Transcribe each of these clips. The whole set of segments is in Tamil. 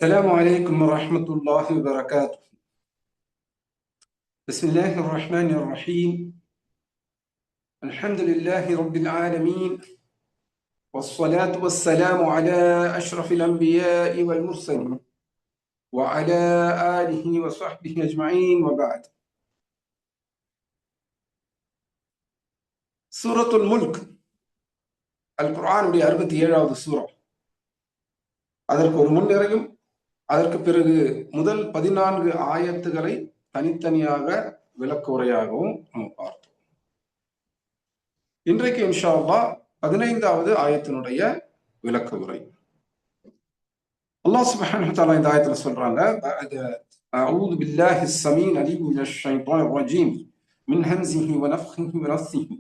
السلام عليكم ورحمة الله وبركاته. بسم الله الرحمن الرحيم. الحمد لله رب العالمين، والصلاة والسلام على أشرف الأنبياء والمرسلين وعلى آله وصحبه أجمعين وبعد. سورة الملك القرآن 67வது சூரா. அதற்கு ஒரு முன்னிறையும் அதற்கு பிறகு முதல் 14 ஆயத்துகளை தனித்தனியாக விளக்க உரையாகவும் நம்ம பார்த்தோம். இன்றைக்கு இன்ஷா அல்லாஹ் 15வது ஆயத்தினுடைய விளக்க உரை. அல்லாஹ் சுப்ஹானஹு வ தஆலா இந்த ஆயத்துல சொல்றாங்க, அஊது பில்லாஹி ஸமீன் அலீம் மினஷ் ஷைத்தானிர் ரஜீம் மின் ஹம்ஸிஹி வ நஃப்ஹிஹி வ நஃப்ஸிஹி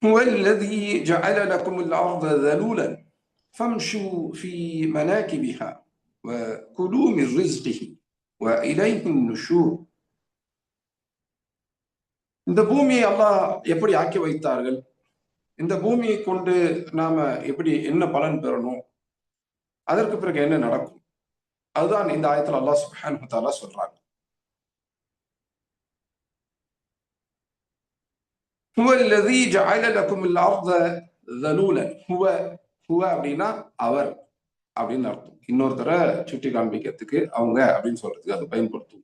ஹுவல்லதீ ஜஅல லகுமுல் அர்த ذلولا ஃபம்ஷூ ஃபீ மனாகிபிஹா வ குலூ மின் ரிஸ்கிஹி வ இலைஹின் நுஷூர். இந்த பூமியை அல்லாஹ் எப்படி ஆக்கி வைத்தார்கள், இந்த பூமியை கொண்டு நாம எப்படி என்ன பலன் பெறணும், அதற்கு பிறகு என்ன நடக்கும், அதுதான் இந்த ஆயத்துல அல்லாஹ் சுப்ஹானஹு வ தஆலா சொல்றாங்க. ஹுவல்லதீ ஜஅல லகுமுல் அர்த ذلولا. ஹுவ அப்படின்னா அவர் அப்படின்னு அர்த்தம். இன்னொருத்தரை சுட்டி காண்பிக்கிறதுக்கு அவங்க அப்படின்னு சொல்றதுக்கு அதை பயன்படுத்தும்.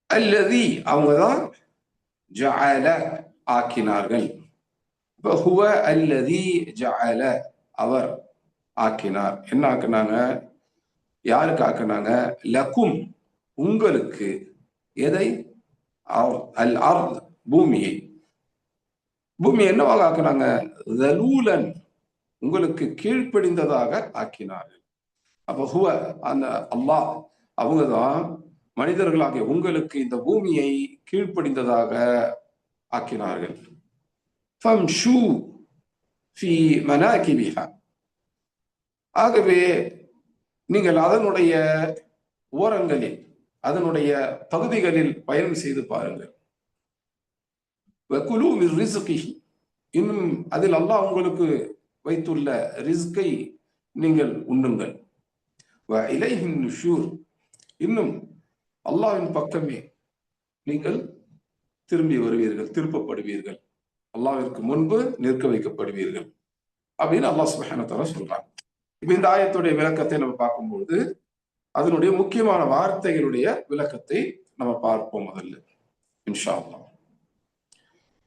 அல்லதி அவங்கதான், ஜஅல ஆக்கினார்கள். ஹுவ அல்லதி ஜஅல அவர் ஆக்கினார். என்ன ஆக்கினாங்க, யாருக்கு ஆக்கினாங்க? லகும் உங்களுக்கு. எதை? அல் அர்த் பூமியை. பூமி என்னவாக ஆக்கினாங்க? ذلولا உங்களுக்கு கீழ்ப்படிந்ததாக ஆக்கினார்கள். அப்ப ஹுவ அந்த அல்லாஹ் அவங்கதான் மனிதர்களாகிய உங்களுக்கு இந்த பூமியை கீழ்ப்படிந்ததாக ஆக்கினார்கள். ஃபம்ஷூ ஃபீ மனாகிபிஹா. ஆகவே நீங்கள் அதனுடைய ஓரங்களில், அதனுடைய பகுதிகளில் பயணம் செய்து பாருங்கள். வகுலூ மின் ரிஸ்கிஹி. இன்னும் அதில் அல்லாஹ் உங்களுக்கு வைத்துள்ள ரிஸ்கை நீங்கள் உண்ணுங்கள். வ இலைஹின் நுஷூர். இன்னும் அல்லாஹ்வின் பக்கமே நீங்கள் திரும்பி வருவீர்கள், திருப்பப்படுவீர்கள், அல்லாஹ்விற்கு முன்பு நிற்க வைக்கப்படுவீர்கள் அப்படின்னு அல்லாஹ் சுப்ஹானஹு வ தஆலா சொல்றாங்க. இப்ப இந்த ஆயத்துடைய விளக்கத்தை நம்ம பார்க்கும்போது அதனுடைய முக்கியமான வார்த்தைகளுடைய விளக்கத்தை நம்ம பார்ப்போம். முதல்ல இன்ஷா அல்லாஹ்.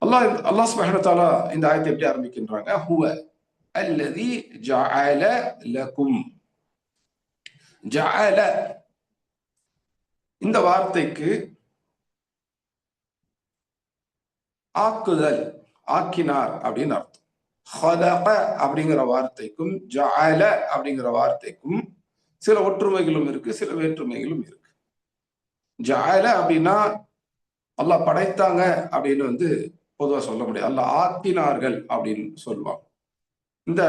அல்லாஹ் சுப்ஹானஹு வ தஆலா இந்த ஆயத்தை எப்படி ஆரம்பிக்கின்றாங்க? ஹுவ அல்லதி ஜஅல லகும். ஜஅல இந்த வார்த்தைக்கு ஆக்குதல், ஆக்கினார் அப்படின்னு அர்த்தம். ஹலக அப்படிங்கிற வார்த்தைக்கும் ஜஅல அப்படிங்கிற வார்த்தைக்கும் சில ஒற்றுமைகளும் இருக்கு, சில வேற்றுமைகளும் இருக்கு. ஜஅல அப்படின்னா அல்லாஹ் படைத்தாங்க அப்படின்னு பொதுவா சொல்ல முடியாது. அல்லாஹ் ஆக்கினார்கள் அப்படின்னு சொல்லுவாங்க. இந்த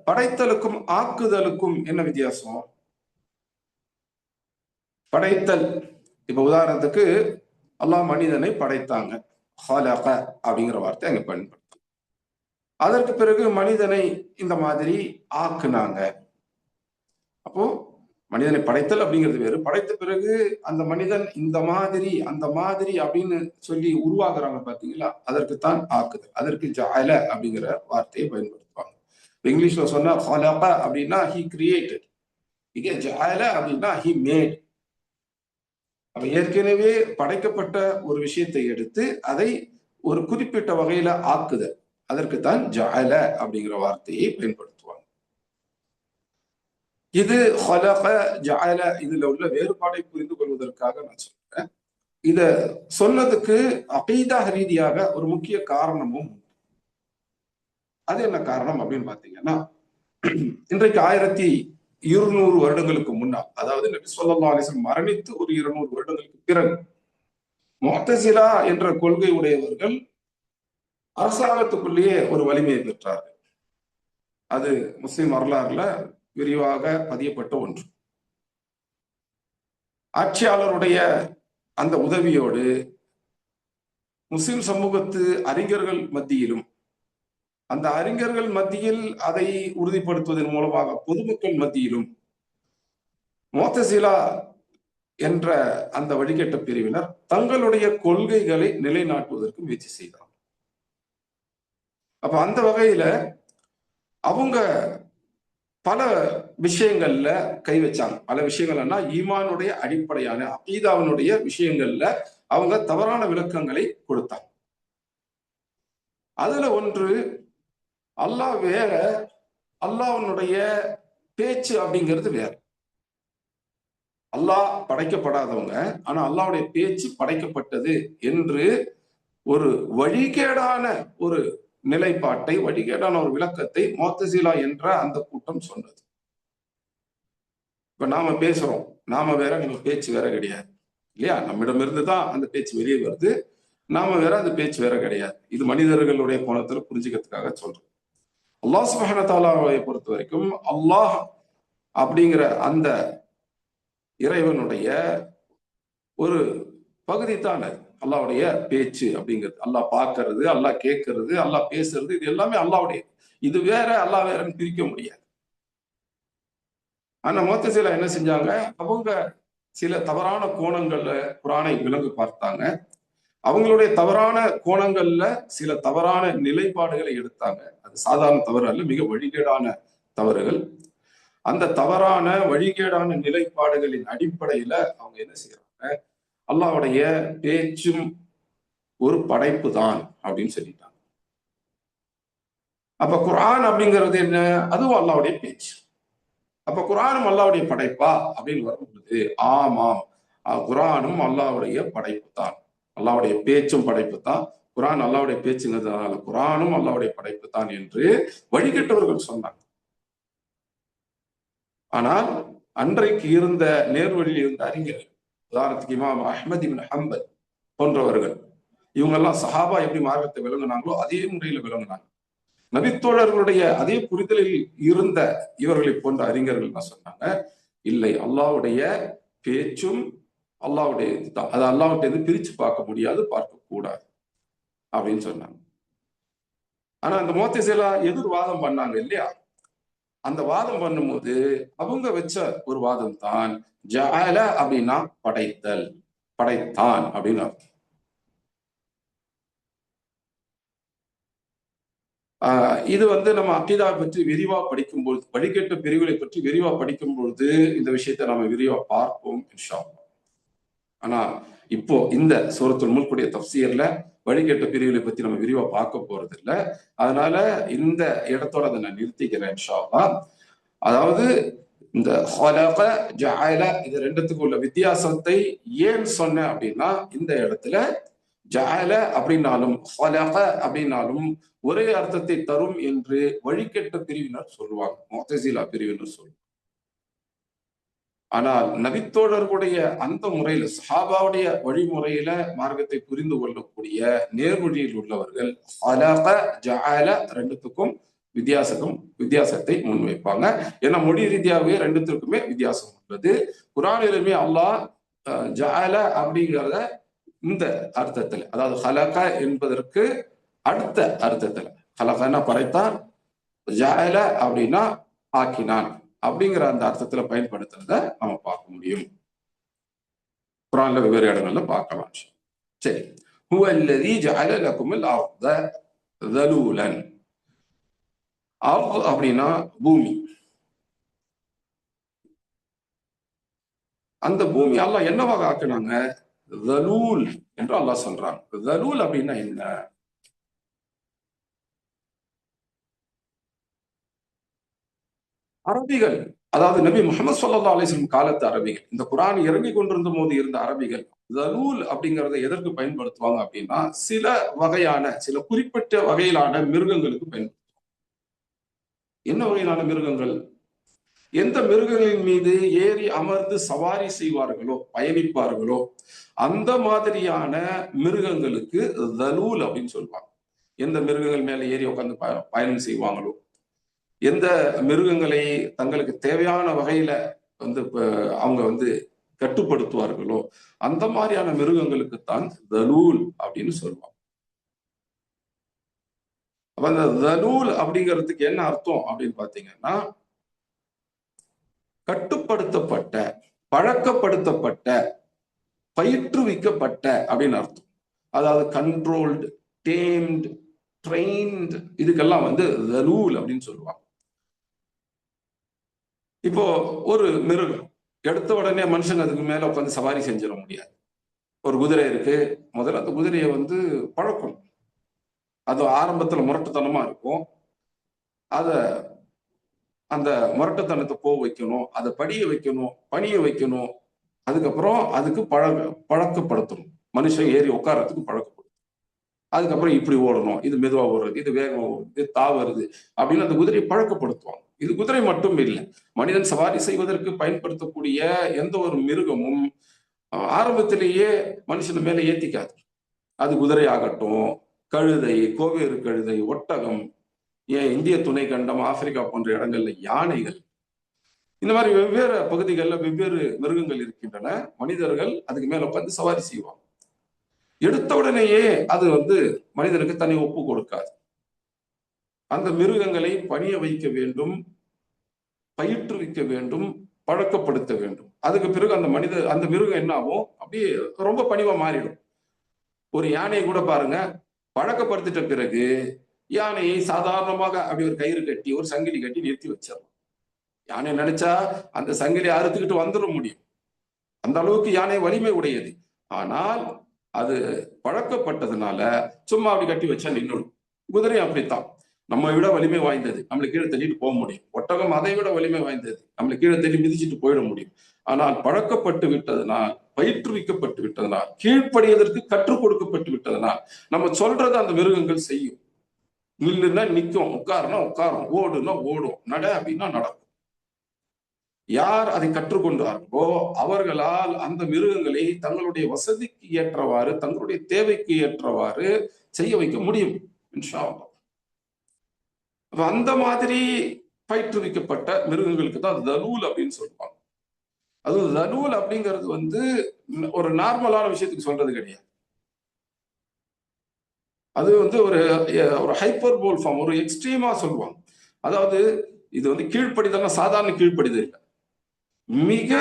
படைத்தலுக்கும் ஆக்குதலுக்கும் என்ன வித்தியாசம்? படைத்தல், இப்ப உதாரணத்துக்கு அல்லாஹ் மனிதனை படைத்தாங்க, ஹலக அப்படிங்கிற வார்த்தை அங்க பயன்படுத்தும். அதற்கு பிறகு மனிதனை இந்த மாதிரி ஆக்குனாங்க. அப்போ மனிதனை படைத்தல் அப்படிங்கிறது வேறு, படைத்த பிறகு அந்த மனிதன் இந்த மாதிரி அந்த மாதிரி அப்படின்னு சொல்லி உருவாக்குறாங்க பாத்தீங்களா, அதற்குத்தான் ஆக்குதல். அதற்கு ஜஅல அப்படிங்கிற வார்த்தையை பயன்படுத்துவாங்க. இங்கிலீஷ்ல சொன்னா ஹலக அப்படின்னா he created, இங்க ஜஅல அப்படின்னா he made. அப்ப ஏற்கனவே படைக்கப்பட்ட ஒரு விஷயத்தை எடுத்து அதை ஒரு குறிப்பிட்ட வகையில ஆக்குதல், அதற்குத்தான் ஜஅல அப்படிங்கிற வார்த்தையை பயன்படுத்துவாங்க. இது ஹலக ஜஅல, இதுல உள்ள வேறுபாடை புரிந்து கொள்வதற்காக நான் சொல்றேன். இத சொன்னதுக்கு அகீதா ரீதியாக ஒரு முக்கிய காரணமும். அது என்ன காரணம் அப்படின்னு பாத்தீங்கன்னா, இன்றைக்கு 1200 வருடங்களுக்கு முன்னால், அதாவது நபி ஸல்லல்லாஹு அலைஹி வஸல்லம் மரணித்து ஒரு 200 வருடங்களுக்கு பிறகு முஅ்தஸிலா என்ற கொள்கை உடையவர்கள் அரசாங்கத்துக்குள்ளேயே ஒரு வலிமையை பெற்றார்கள். அது முஸ்லிம் வரலாறுல விரிவாக பதியப்பட்ட ஒன்று. ஆட்சியாளருடைய அந்த உதவியோடு முஸ்லிம் சமூகத்து அறிஞர்கள் மத்தியிலும் அந்த அறிஞர்கள் மத்தியில் அதை உறுதிப்படுத்துவதன் மூலமாக பொதுமக்கள் மத்தியிலும் முஅத்தஸிலா என்ற அந்த வழிகட்ட பிரிவினர் தங்களுடைய கொள்கைகளை நிலைநாட்டுவதற்கு முயற்சி செய்தார். அப்ப அந்த வகையில அவங்க பல விஷயங்கள்ல கை வச்சாங்க. பல விஷயங்கள்னா ஈமானுடைய அடிப்படையான அகீதாவினுடைய விஷயங்கள்ல அவங்க தவறான விளக்கங்களை கொடுத்தாங்க. அதுல ஒன்று, அல்லாஹ் வேற, அல்லாஹ்வுடைய பேச்சு அப்படிங்கிறது வேற. அல்லாஹ் படைக்கப்படாதவங்க, ஆனா அல்லாஹ்வுடைய பேச்சு படைக்கப்பட்டது என்று ஒரு வழிகேடான ஒரு நிலைப்பாட்டை, வழிகேடான ஒரு விளக்கத்தை முஅத்தஸிலா என்ற அந்த கூட்டம் சொன்னது. இப்ப நாம பேசுறோம், நாம வேற, நம்ம பேச்சு வேற கிடையாது இல்லையா? நம்மிடமிருந்து தான் அந்த பேச்சு வெளியே வருது, நாம வேற, அந்த பேச்சு வேற கிடையாது. இது மனிதர்களுடைய கோணத்துல புரிஞ்சுக்கிறதுக்காக சொல்றோம். அல்லாஹ் சுப்ஹானஹு வ தஆலாவை பொறுத்த வரைக்கும் அல்லாஹ் அப்படிங்கிற அந்த இறைவனுடைய ஒரு பகுதி தான் அது. அல்லாஹ்வுடைய பேச்சு அப்படிங்கிறது, அல்லாஹ் பார்க்கிறது, அல்லாஹ் கேட்கறது, அல்லாஹ் பேசுறது, இது எல்லாமே அல்லாஹ்வுடைய. இது வேற, அல்லாஹ் வேறன்னு பிரிக்க முடியாது. ஆனா முஅத்தஸிலா என்ன செஞ்சாங்க, அவங்க சில தவறான கோணங்கள்ல குர்ஆனை விளங்கி பார்த்தாங்க. அவங்களுடைய தவறான கோணங்கள்ல சில தவறான நிலைப்பாடுகளை எடுத்தாங்க. அது சாதாரண தவறு அல்ல, மிக வழிகேடான தவறுகள். அந்த தவறான வழிகேடான நிலைப்பாடுகளின் அடிப்படையில அவங்க என்ன செய்யறாங்க, அல்லாஹ்வுடைய பேச்சும் ஒரு படைப்பு தான் அப்படின்னு சொல்லிட்டாங்க. அப்ப குர்ஆன் அப்படிங்கிறது என்ன? அதுவும் அல்லாஹ்வுடைய பேச்சு. அப்ப குர்ஆனும் அல்லாஹ்வுடைய படைப்பா அப்படின்னு வரும்போது, ஆமாம், குர்ஆனும் அல்லாஹ்வுடைய படைப்பு தான். அல்லாஹ்வுடைய பேச்சும் படைப்பு தான். குர்ஆன் அல்லாஹ்வுடைய பேச்சுங்கிறதுனால குர்ஆனும் அல்லாஹ்வுடைய படைப்பு தான் என்று வழிகட்டவர்கள் சொன்னாங்க. ஆனால் அன்றைக்கு இருந்த நேர்வழியில் இருந்த அறிஞர்கள், உதாரணத்துக்கு இமாம் அஹ்மத் இப்னு ஹம்பல் போன்றவர்கள், இவங்க எல்லாம் சஹாபா எப்படி மார்க்கத்தை விளங்குனாங்களோ அதே முறையில் விளங்குனாங்க. நபித்தோழர்களுடைய அதே புரிதலில் இருந்த இவர்களை போன்ற அறிஞர்கள் என்ன சொன்னாங்க, இல்லை, அல்லாஹ்வுடைய பேச்சும் அல்லாஹ்வுடைய இதுதான், அதை அல்லாஹ்வுடைய பிரிச்சு பார்க்க முடியாது, பார்க்க கூடாது அப்படின்னு சொன்னாங்க. ஆனா அந்த முஅத்தஸிலா எதிர்வாதம் பண்ணாங்க இல்லையா? அந்த வாதம் பண்ணும்போது அவங்க வச்ச ஒரு வாதம் தான் ஜஅல அப்படின்னா படைத்தல், படைத்தான் அப்படின்னு அர்த்தம். இது வந்து நம்ம அக்கீதா பற்றி விரிவா படிக்கும்போது, வழிகேட்ட பிரிவுகளை பற்றி விரிவா படிக்கும் பொழுது இந்த விஷயத்தை நம்ம விரிவா பார்ப்போம் இன்ஷா அல்லாஹ். ஆனா இப்போ இந்த சூரத்துல் முல்குடைய தஃப்சீர்ல வழிகேட்ட பிரிவுகளை பத்தி நம்ம விரிவா பார்க்க போறது இல்ல. அதனால இந்த இடத்தோட அதை நான் நிறுத்திக்கிறேன் இன்ஷா அல்லாஹ். அதாவது இந்த ஹலக, ஜஅல இது ரெண்டுத்துக்கும் உள்ள வித்தியாசத்தை ஏன் சொன்னேன் அப்படின்னா, இந்த இடத்துல ஜஅல அப்படின்னாலும் ஹலக அப்படின்னாலும் ஒரே அர்த்தத்தை தரும் என்று வழிகெட்ட பிரிவினர் சொல்லுவாங்க, முஅத்தஸிலா பிரிவினர் சொல்லுவாங்க. ஆனால் நபித்தோழர்களுடைய அந்த முறையில, சஹாபாவுடைய வழிமுறையில மார்க்கத்தை புரிந்து கொள்ளக்கூடிய நேர்வழியில் உள்ளவர்கள் ஹலக, ஜஅல ரெண்டுத்துக்கும் வித்தியாசத்தை முன்வைப்பாங்க. ஏன்னா மொழி ரீதியாகவே ரெண்டுத்திற்குமே வித்தியாசம் உள்ளது. குர்ஆனிலுமே அல்லாஹ் ஜஅல அப்படிங்கிறத இந்த அர்த்தத்துல, அதாவது ஹலக என்பதற்கு அடுத்த அர்த்தத்துல, ஹலகன்னா படைத்தான், ஜஅல அப்படின்னா ஆக்கினான் அப்படிங்கிற அந்த அர்த்தத்துல பயன்படுத்துறத நம்ம பார்க்க முடியும். குர்ஆன்ல வெவ்வேறு இடங்கள்ல பார்க்கலாம். சரி, ஹுவ அல்லதி ஜஅல லகுமுல் அர்த ذلولا. அர்த் அப்படின்னா பூமி. அந்த பூமி அல்லாஹ் என்னவாக ஆக்குனாங்க? ذلول என்று அல்லாஹ் சொல்றாங்க. ذلول அப்படின்னா என்ன? அரபிகள், அதாவது நபி முஹம்மது ஸல்லல்லாஹு அலைஹி வஸல்லம் காலத்து அரபிகள், இந்த குர்ஆன் இறங்கி கொண்டிருந்த போது இருந்த அரபிகள் ذلول அப்படிங்கறதை எதற்கு பயன்படுத்துவாங்க அப்படின்னா, சில வகையான, சில குறிப்பிட்ட வகையிலான மிருகங்களுக்கு பயன்படுத்துவாங்க. என்ன வகையிலான மிருகங்கள்? எந்த மிருகங்களின் மீது ஏறி அமர்ந்து சவாரி செய்வார்களோ, பயணிப்பார்களோ, அந்த மாதிரியான மிருகங்களுக்கு தலூல் அப்படின்னு சொல்லுவாங்க. எந்த மிருகங்கள் மேல ஏறி உட்கார்ந்து பயணம் செய்வாங்களோ, எந்த மிருகங்களை தங்களுக்கு தேவையான வகையில வந்து அவங்க வந்து கட்டுப்படுத்துவார்களோ, அந்த மாதிரியான மிருகங்களுக்கு தான் தலூல் அப்படின்னு சொல்லுவாங்க. அப்ப அந்த தலூல் அப்படிங்கிறதுக்கு என்ன அர்த்தம் அப்படின்னு பாத்தீங்கன்னா, கட்டுப்படுத்தப்பட்ட, பழக்கப்படுத்தப்பட்ட, பயிற்றுவிக்கப்பட்ட அப்படின்னு அர்த்தம். அதாவது கண்ட்ரோல்டு, டேம்டு, ட்ரெயின்டு, இதுக்கெல்லாம் வந்து தலூல் அப்படின்னு சொல்லுவாங்க. இப்போ ஒரு மிருகம் எடுத்த உடனே மனுஷன் அதுக்கு மேல உட்காந்து சவாரி செஞ்சிட முடியாது. ஒரு குதிரை இருக்கு, முதல்ல அந்த குதிரையை வந்து பழக்கணும். அது ஆரம்பத்துல முரட்டுத்தனமா இருக்கும். அத அந்த முரட்டுத்தனத்தை வைக்கணும், அதை படிய வைக்கணும், பணிய வைக்கணும். அதுக்கப்புறம் அதுக்கு பழக்கப்படுத்தணும். மனுஷன் ஏறி உட்காரத்துக்கு பழக்கப்படுத்தணும். அதுக்கப்புறம் இப்படி ஓடணும், இது மெதுவா ஓடுறது, இது வேகமா ஓடுறது, இது தாவறது அப்படின்னு அந்த குதிரையை பழக்கப்படுத்துவாங்க. இது குதிரை மட்டும் இல்லை, மனிதன் சவாரி செய்வதற்கு பயன்படுத்தக்கூடிய எந்த ஒரு மிருகமும் ஆரம்பத்திலேயே மனுஷன் மேல ஏத்திக்காது. அது குதிரை ஆகட்டும், கழுதை, கோவேறு கழுதை, ஒட்டகம், ஏன் இந்திய துணை கண்டம், ஆப்பிரிக்கா போன்ற இடங்கள்ல யானைகள், இந்த மாதிரி வெவ்வேறு பகுதிகளில் வெவ்வேறு மிருகங்கள் இருக்கின்றன. மனிதர்கள் அதுக்கு மேல உட்காந்து சவாரி செய்வாங்க. எடுத்த உடனேயே அது வந்து மனிதனுக்கு தனி ஒப்பு கொடுக்காது. அந்த மிருகங்களை பணிய வைக்க வேண்டும், பயிற்றுவிக்க வேண்டும், பழக்கப்படுத்த வேண்டும். அதுக்கு பிறகு அந்த மிருகம் என்ன ஆகும், அப்படியே ரொம்ப பணிவா மாறிடும். ஒரு யானையை கூட பாருங்க, பழக்கப்படுத்திட்ட பிறகு யானையை சாதாரணமாக அப்படி ஒரு கயிறு கட்டி ஒரு சங்கிலி கட்டி நிறுத்தி வச்சிடலாம். யானை நினைச்சா அந்த சங்கிலி அறுத்துக்கிட்டு வந்துட முடியும். அந்த அளவுக்கு யானை வலிமை உடையது. ஆனால் அது பழக்கப்பட்டதுனால சும்மா அப்படி கட்டி வச்சா நின்றுடும். குதிரை அப்படித்தான், நம்ம விட வலிமை வாய்ந்தது, நம்மளை கீழே தள்ளிட்டு போக முடியும். ஒட்டகம் அதை விட வலிமை வாய்ந்தது, நம்மளை கீழே தள்ளி மிதிச்சுட்டு போயிட முடியும். ஆனால் பழக்கப்பட்டு விட்டதனால், பயிற்றுவிக்கப்பட்டு விட்டதனால், கீழ்ப்படியதற்கு கற்றுக் கொடுக்கப்பட்டு விட்டதனால் நம்ம சொல்றதை அந்த மிருகங்கள் செய்யும். நில்லுன்னா நிற்கும், உட்காருனா உட்காரும், ஓடுனா ஓடும், நட அப்படின்னா நடக்கும். யார் அதை கற்றுக்கொண்டார்களோ அவர்களால் அந்த மிருகங்களை தங்களுடைய வசதிக்கு ஏற்றவாறு, தங்களுடைய தேவைக்கு ஏற்றவாறு செய்ய வைக்க முடியும். இன்ஷா அல்லாஹ். அந்த மாதிரி பயிற்றுவிக்கப்பட்ட மிருகங்களுக்கு தான் தலூல் அப்படின்னு சொல்லுவாங்க. அது தலூல் அப்படிங்கிறது வந்து ஒரு நார்மலான விஷயத்துக்கு சொல்றது கிடையாது. அது வந்து ஒரு ஹைப்பர் போல் ஃபார்ம், ஒரு எக்ஸ்ட்ரீமா சொல்லுவாங்க. அதாவது இது வந்து கீழ்ப்படிதல் சாதாரண கீழ்ப்படிதல் இல்லை, மிக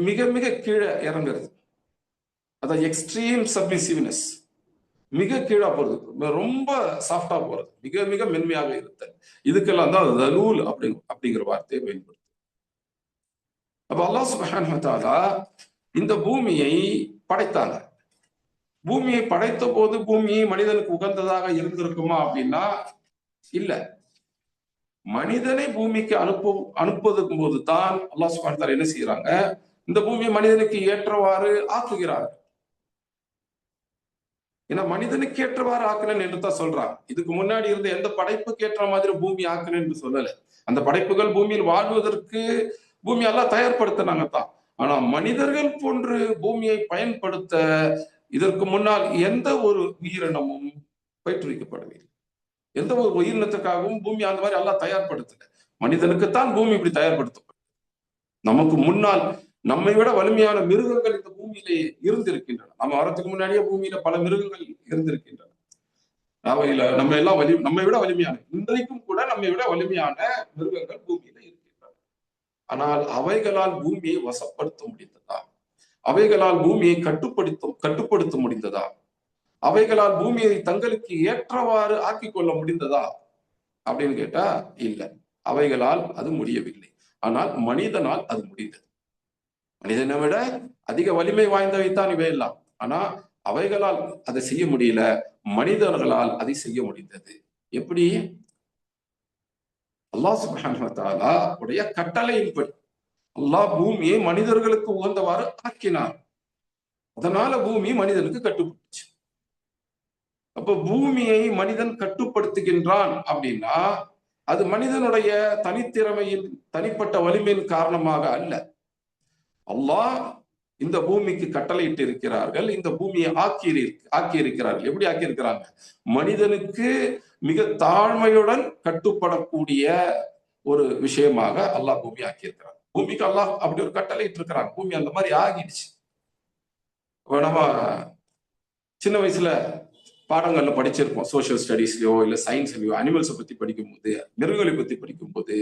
மிக மிக கீழே இறங்குறது. அதான் எக்ஸ்ட்ரீம் சப்மிசிவ்னஸ், மிக கீழா போறது, ரொம்ப சாஃப்டா போறது, மிக மிக மென்மையாக இருத்தல், இதுக்கெல்லாம் தான் தலூல் அப்படிங்கிற வார்த்தையை பயன்படுத்தும். அப்ப அல்லாஹ் சுப்ஹானஹு வ தஆலா இந்த பூமியை படைத்தாங்க. பூமியை படைத்த போது பூமி மனிதனுக்கு உகந்ததாக இருந்திருக்குமா அப்படின்னா இல்ல. மனிதனை பூமிக்கு அனுப்புவதற்கு போது தான் அல்லாஹ் சுப்ஹானஹு வ தஆலா என்ன செய்யறாங்க, இந்த பூமியை மனிதனுக்கு ஏற்றவாறு ஆக்குகிறார். ஏன்னா மனிதனுக்கு ஏற்றவாறு ஆக்கணும் என்று தான் சொல்றாங்க. இதுக்கு முன்னாடி இருந்த எந்த படைப்புக்கு ஏற்ற மாதிரி பூமி ஆக்கணும் என்று சொல்லல. அந்த படைப்புகள் பூமியில் வாழ்வதற்கு பூமி எல்லாம் தயார்படுத்தினாங்க தான். ஆனா மனிதர்கள் போன்று பூமியை பயன்படுத்த இதற்கு முன்னால் எந்த ஒரு உயிரினமும் பயிற்றுவிக்கப்படவில்லை. எந்த ஒரு உயிரினத்துக்காகவும் பூமி அந்த மாதிரி எல்லாம் தயார்படுத்தல. மனிதனுக்குத்தான் பூமி இப்படி தயார்படுத்தப்படும். நமக்கு முன்னால் நம்மை விட வலிமையான மிருகங்கள் இந்த பூமியிலே இருந்திருக்கின்றன. நம்ம வரத்துக்கு முன்னாடியே பூமியில பல மிருகங்கள் இருந்திருக்கின்றன. அவையில நம்மை விட வலிமையான, இன்றைக்கும் கூட நம்மை விட வலிமையான மிருகங்கள் பூமியில இருக்கின்றன. ஆனால் அவைகளால் பூமியை வசப்படுத்த முடிந்ததா? அவைகளால் பூமியை கட்டுப்படுத்த முடிந்ததா? அவைகளால் பூமியை தங்களுக்கு ஏற்றவாறு ஆக்கிக் கொள்ள முடிந்ததா அப்படின்னு கேட்டா இல்ல. அவைகளால் அது முடியவில்லை. ஆனால் மனிதனால் அது முடிந்தது. மனிதனை விட அதிக வலிமை வாய்ந்தவைத்தான் இவையெல்லாம். ஆனா அவைகளால் அதை செய்ய முடியல, மனிதர்களால் அதை செய்ய முடிந்தது. எப்படி? அல்லாஹ் சுப்ஹானஹு வ தஆலா உடைய கட்டளையின்படி அல்லாஹ் பூமியை மனிதர்களுக்கு உகந்தவாறு ஆக்கினார். அதனால பூமி மனிதனுக்கு கட்டுப்பட்டுச்சு. அப்ப பூமியை மனிதன் கட்டுப்படுத்துகின்றான் அப்படின்னா அது மனிதனுடைய தனித்திறமையின், தனிப்பட்ட வலிமையின் காரணமாக அல்ல. அல்லாஹ் இந்த பூமிக்கு கட்டளையிட்டு இருக்கிறார்கள், இந்த பூமியை ஆக்கி இருக்கிறார்கள். எப்படி ஆக்கி இருக்கிறாங்க? மனிதனுக்கு மிக தாழ்மையுடன் கட்டுப்படக்கூடிய ஒரு விஷயமாக அல்லாஹ் பூமி ஆக்கி இருக்கிறாங்க. பூமிக்கு அல்லாஹ் அப்படி ஒரு கட்டளையிட்டு இருக்கிறாங்க. பூமி அந்த மாதிரி ஆகிடுச்சு. நம்ம சின்ன வயசுல பாடங்கள்ல படிச்சிருப்போம், சோசியல் ஸ்டடீஸ்லயோ இல்ல சயின்ஸ்லயோ. அனிமல்ஸை பத்தி படிக்கும் போது, மிருகங்களை பத்தி படிக்கும் போது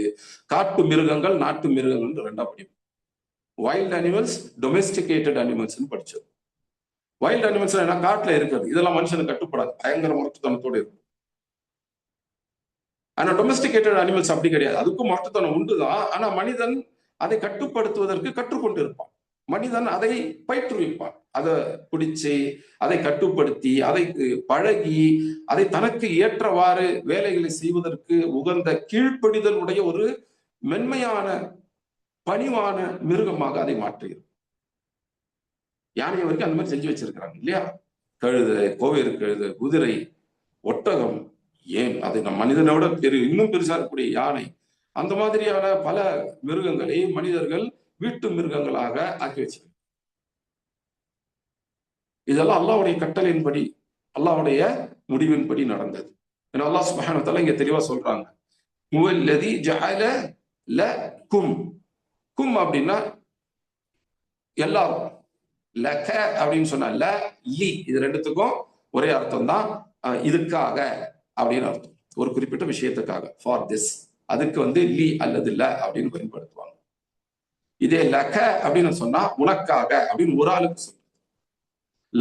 காட்டு மிருகங்கள் நாட்டு மிருகங்கள் ரெண்டா படிப்போம். வைல்ட் அனிமல்ஸ், டொமெஸ்டிகேட்டட் அனிமல்ஸ் படிச்சோம். வைல்ட் அனிமல்ஸ் என்ன, காட்டுல இருக்கிறது, இதெல்லாம் மனுஷனுக்கு கட்டுப்படாது, பயங்கர மொத்தத்தனத்தோடு இருக்கும். ஆனா டொமெஸ்டிகேட்டட் அனிமல்ஸ் அப்படி கிடையாது, அதுக்கும் மொத்தத்தனம் உண்டுதான். ஆனா மனிதன் அதை கட்டுப்படுத்துவதற்கு கற்றுக்கொண்டு இருப்பான். மனிதன் அதை பயிற்றுவிப்பான், அதை பிடிச்சு அதை கட்டுப்படுத்தி அதை பழகி அதை தனக்கு ஏற்றவாறு வேலைகளை செய்வதற்கு உகந்த கீழ்ப்படிதல் உடைய ஒரு மென்மையான பணிவான மிருகமாக அதை மாற்றுகிறது. யானை வரைக்கும் அந்த மாதிரி செஞ்சு வச்சிருக்கிறாங்க இல்லையா? கழுதை, கோவேறு கழுதை, குதிரை, ஒட்டகம், ஏன் அதை நம் மனிதனோட இன்னும் பெருசா இருக்கக்கூடிய யானை, அந்த மாதிரியான பல மிருகங்களை மனிதர்கள் வீட்டு மிருகங்களாக ஆக்கி வச்சிருக்காங்க. இதெல்லாம் அல்லாஹ்வுடைய கட்டளையின்படி, அல்லாஹ்வுடைய முடிவின்படி நடந்தது. ஏன்னா அல்லாஹ் சுப்ஹானஹு வ தஆலா இங்க தெளிவா சொல்றாங்க, ஹுவல்லதி ஜஅல லக்கும். கும் அப்படின்னா எல்லாரும், லக அப்படின்னு சொன்னா ல, லி, இது ரெண்டுத்துக்கும் ஒரே அர்த்தம் தான். இதுக்காக அப்படின்னு அர்த்தம், ஒரு குறிப்பிட்ட விஷயத்துக்காக, ஃபார் திஸ். அதுக்கு லி அல்லது ல அப்படின்னு பயன்படுத்துவாங்க. இதே லக அப்படின்னு சொன்னா உனக்காக அப்படின்னு ஒரு ஆளுக்கு சொல்றது.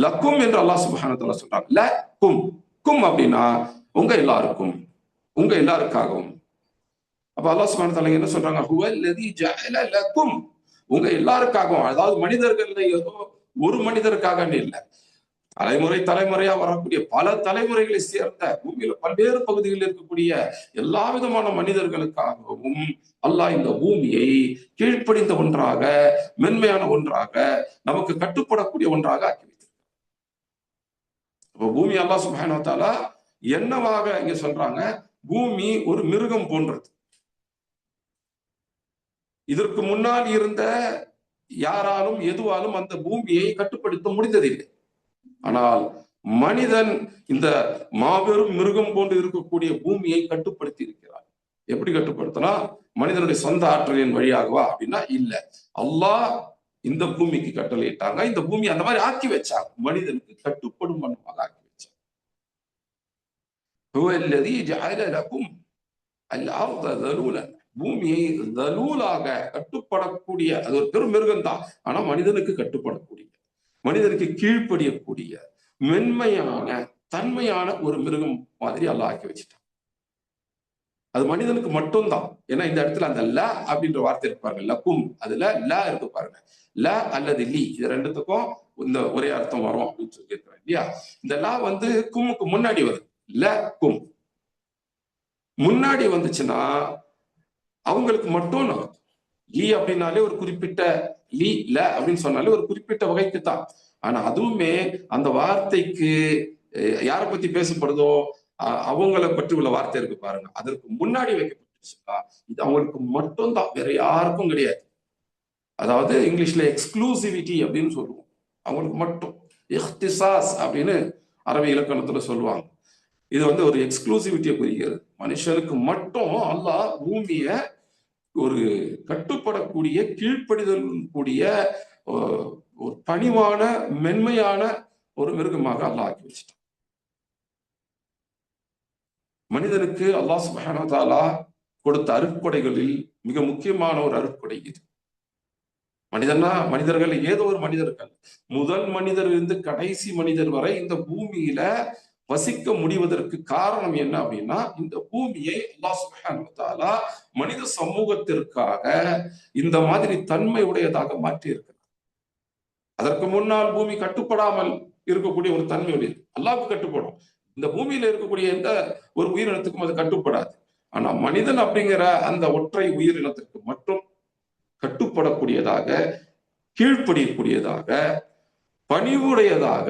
லக்கும் என்று அல்லாஹ் சுப்ஹானஹு வ தஆலா சொல்றாங்க. ல கும், கும் அப்படின்னா உங்க எல்லாருக்கும், உங்க எல்லாருக்காகவும். அப்ப அல்லாஹ் சுப்ஹானஹு வ தஆலா என்ன சொல்றாங்க, ஹுவல்லதி ஜஅல லக்கும், உங்க எல்லாருக்காகவும். அதாவது மனிதர்கள் ஏதோ ஒரு மனிதருக்காக இல்லை, தலைமுறை தலைமுறையா வரக்கூடிய பல தலைமுறைகளை சேர்ந்த பூமியில பல்வேறு பகுதிகளில் இருக்கக்கூடிய எல்லா விதமான மனிதர்களுக்காகவும் அல்லாஹ் இந்த பூமியை கீழ்ப்படிந்த ஒன்றாக, மென்மையான ஒன்றாக, நமக்கு கட்டுப்படக்கூடிய ஒன்றாக ஆக்கி வைத்திருக்கிறார். பூமி அல்லாஹ் சுப்ஹானஹு வ தஆலா என்னவாக இங்க சொல்றாங்க, பூமி ஒரு மிருகம் போன்றது. இதற்கு முன்னால் இருந்த யாராலும் எதுவாலும் அந்த பூமியை கட்டுப்படுத்த முடிந்ததில்லை. ஆனால் மனிதன் இந்த மாபெரும் மிருகம் போன்று இருக்கக்கூடிய பூமியை கட்டுப்படுத்தி இருக்கிறார். எப்படி கட்டுப்படுத்தினா, மனிதனுடைய சொந்த ஆற்றலின் வழியாகவா அப்படின்னா இல்ல, அல்லாஹ் இந்த பூமிக்கு கட்டளையிட்டாங்க, இந்த பூமி அந்த மாதிரி ஆக்கி வச்சாங்க, மனிதனுக்கு கட்டுப்படும் வண்ணமாக ஆக்கி வச்சாங்க. பூமியை தலூலாக கட்டுப்படக்கூடிய, அது ஒரு பெரும் மிருகம் தான், ஆனா மனிதனுக்கு கட்டுப்படக்கூடிய, மனிதனுக்கு கீழ்ப்படியக்கூடிய மென்மையான தன்மையான ஒரு மிருகம் மாதிரி அல்லாஹ் ஆக்கி வச்சுட்டான். அது மனிதனுக்கு மட்டும்தான். ஏன்னா இந்த இடத்துல அந்த ல அப்படின்ற வார்த்தை இருக்கு பாருங்க, லக்கும், அதுல ல இருக்கு பாருங்க, ல அல்லது லி, இது ரெண்டுத்துக்கும் இந்த ஒரே அர்த்தம் வரும் அப்படின்னு சொல்லி இருக்கிறேன் இல்லையா? இந்த லா கும்முக்கு முன்னாடி வருது, ல கும் முன்னாடி வந்துச்சுன்னா அவங்களுக்கு மட்டும் அர்த்தம். லீ அப்படின்னாலே ஒரு குறிப்பிட்ட, லீ ல அப்படின்னு சொன்னாலே ஒரு குறிப்பிட்ட வகைக்கு தான். ஆனா அதுவுமே அந்த வார்த்தைக்கு யாரை பத்தி பேசப்படுதோ அவங்கள பற்றி உள்ள வார்த்தை இருக்கு பாருங்க, அதற்கு முன்னாடி வைக்கப்பட்டுச்சுன்னா இது அவங்களுக்கு மட்டும் தான், வேற யாருக்கும் கிடையாது. அதாவது இங்கிலீஷ்ல எக்ஸ்க்ளூசிவிட்டி அப்படின்னு சொல்லுவோம், அவங்களுக்கு மட்டும். இஹ்திசாஸ் அப்படின்னு அரபி இலக்கணத்துல சொல்லுவாங்க. இது ஒரு எக்ஸ்க்ளூசிவிட்டியை குறிக்கிறது. மனுஷனுக்கு மட்டும் அல்லாஹ் பூமிய ஒரு கட்டுப்படக்கூடிய, கீழ்ப்படிதல் கூடிய, ஒரு பணிவான மென்மையான ஒரு மிருகமாக அல்லாஹ் ஆக்கி வச்சுட்டான். மனிதனுக்கு அல்லாஹ் சுப்ஹானஹு வ தஆலா கொடுத்த அருட்கொடைகளில் மிக முக்கியமான ஒரு அருட்கொடை இது. மனிதர்கள் ஏதோ ஒரு மனிதர்கள், முதல் மனிதர் இருந்து கடைசி மனிதர் வரை இந்த பூமியில வசிக்க முடிவதற்கு காரணம் என்ன அப்படின்னா, இந்த பூமியை அல்லாஹ் சுப்ஹானஹு வ தஆலா மனித சமூகத்திற்காக இந்த மாதிரி தன்மை உடையதாக மாற்றி இருக்கிறார். அதற்கு முன்னால் பூமி கட்டுப்படாமல் இருக்கக்கூடிய ஒரு தன்மை உடையது, அல்லாஹ்வுக்கு கட்டுப்படும். இந்த பூமியில இருக்கக்கூடிய எந்த ஒரு உயிரினத்துக்கும் அது கட்டுப்படாது. ஆனா மனிதன் அப்படிங்கிற அந்த ஒற்றை உயிரினத்திற்கு மட்டும் கட்டுப்படக்கூடியதாக, கீழ்ப்படியக்கூடியதாக, பணிவுடையதாக,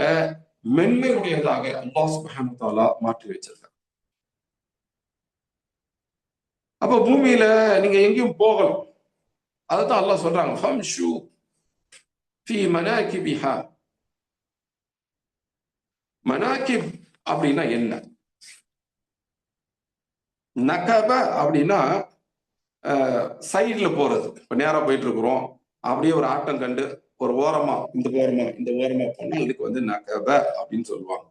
மென்மை உடையதாக அல்லாஹ் சுப்ஹானஹு வ தஆலா மாற்றி வச்சிருக்கார். அப்ப பூமியில நீங்க எங்கேயும் போகலாம், அதைத்தான் அல்லாஹ் சொல்றாங்க, ஃபம்ஷு ஃபீ மனாகிபிஹா. மனாகிப் அப்படின்னா என்ன? நகப அப்படின்னா சைட்ல போறது. இப்ப நேரா போயிட்டு இருக்கிறோம், அப்படியே ஒரு ஆட்டம் கண்டு ஒரு ஓரமா, இந்த ஓரமா போனா இதுக்கு நகப அப்படின்னு சொல்லுவாங்க.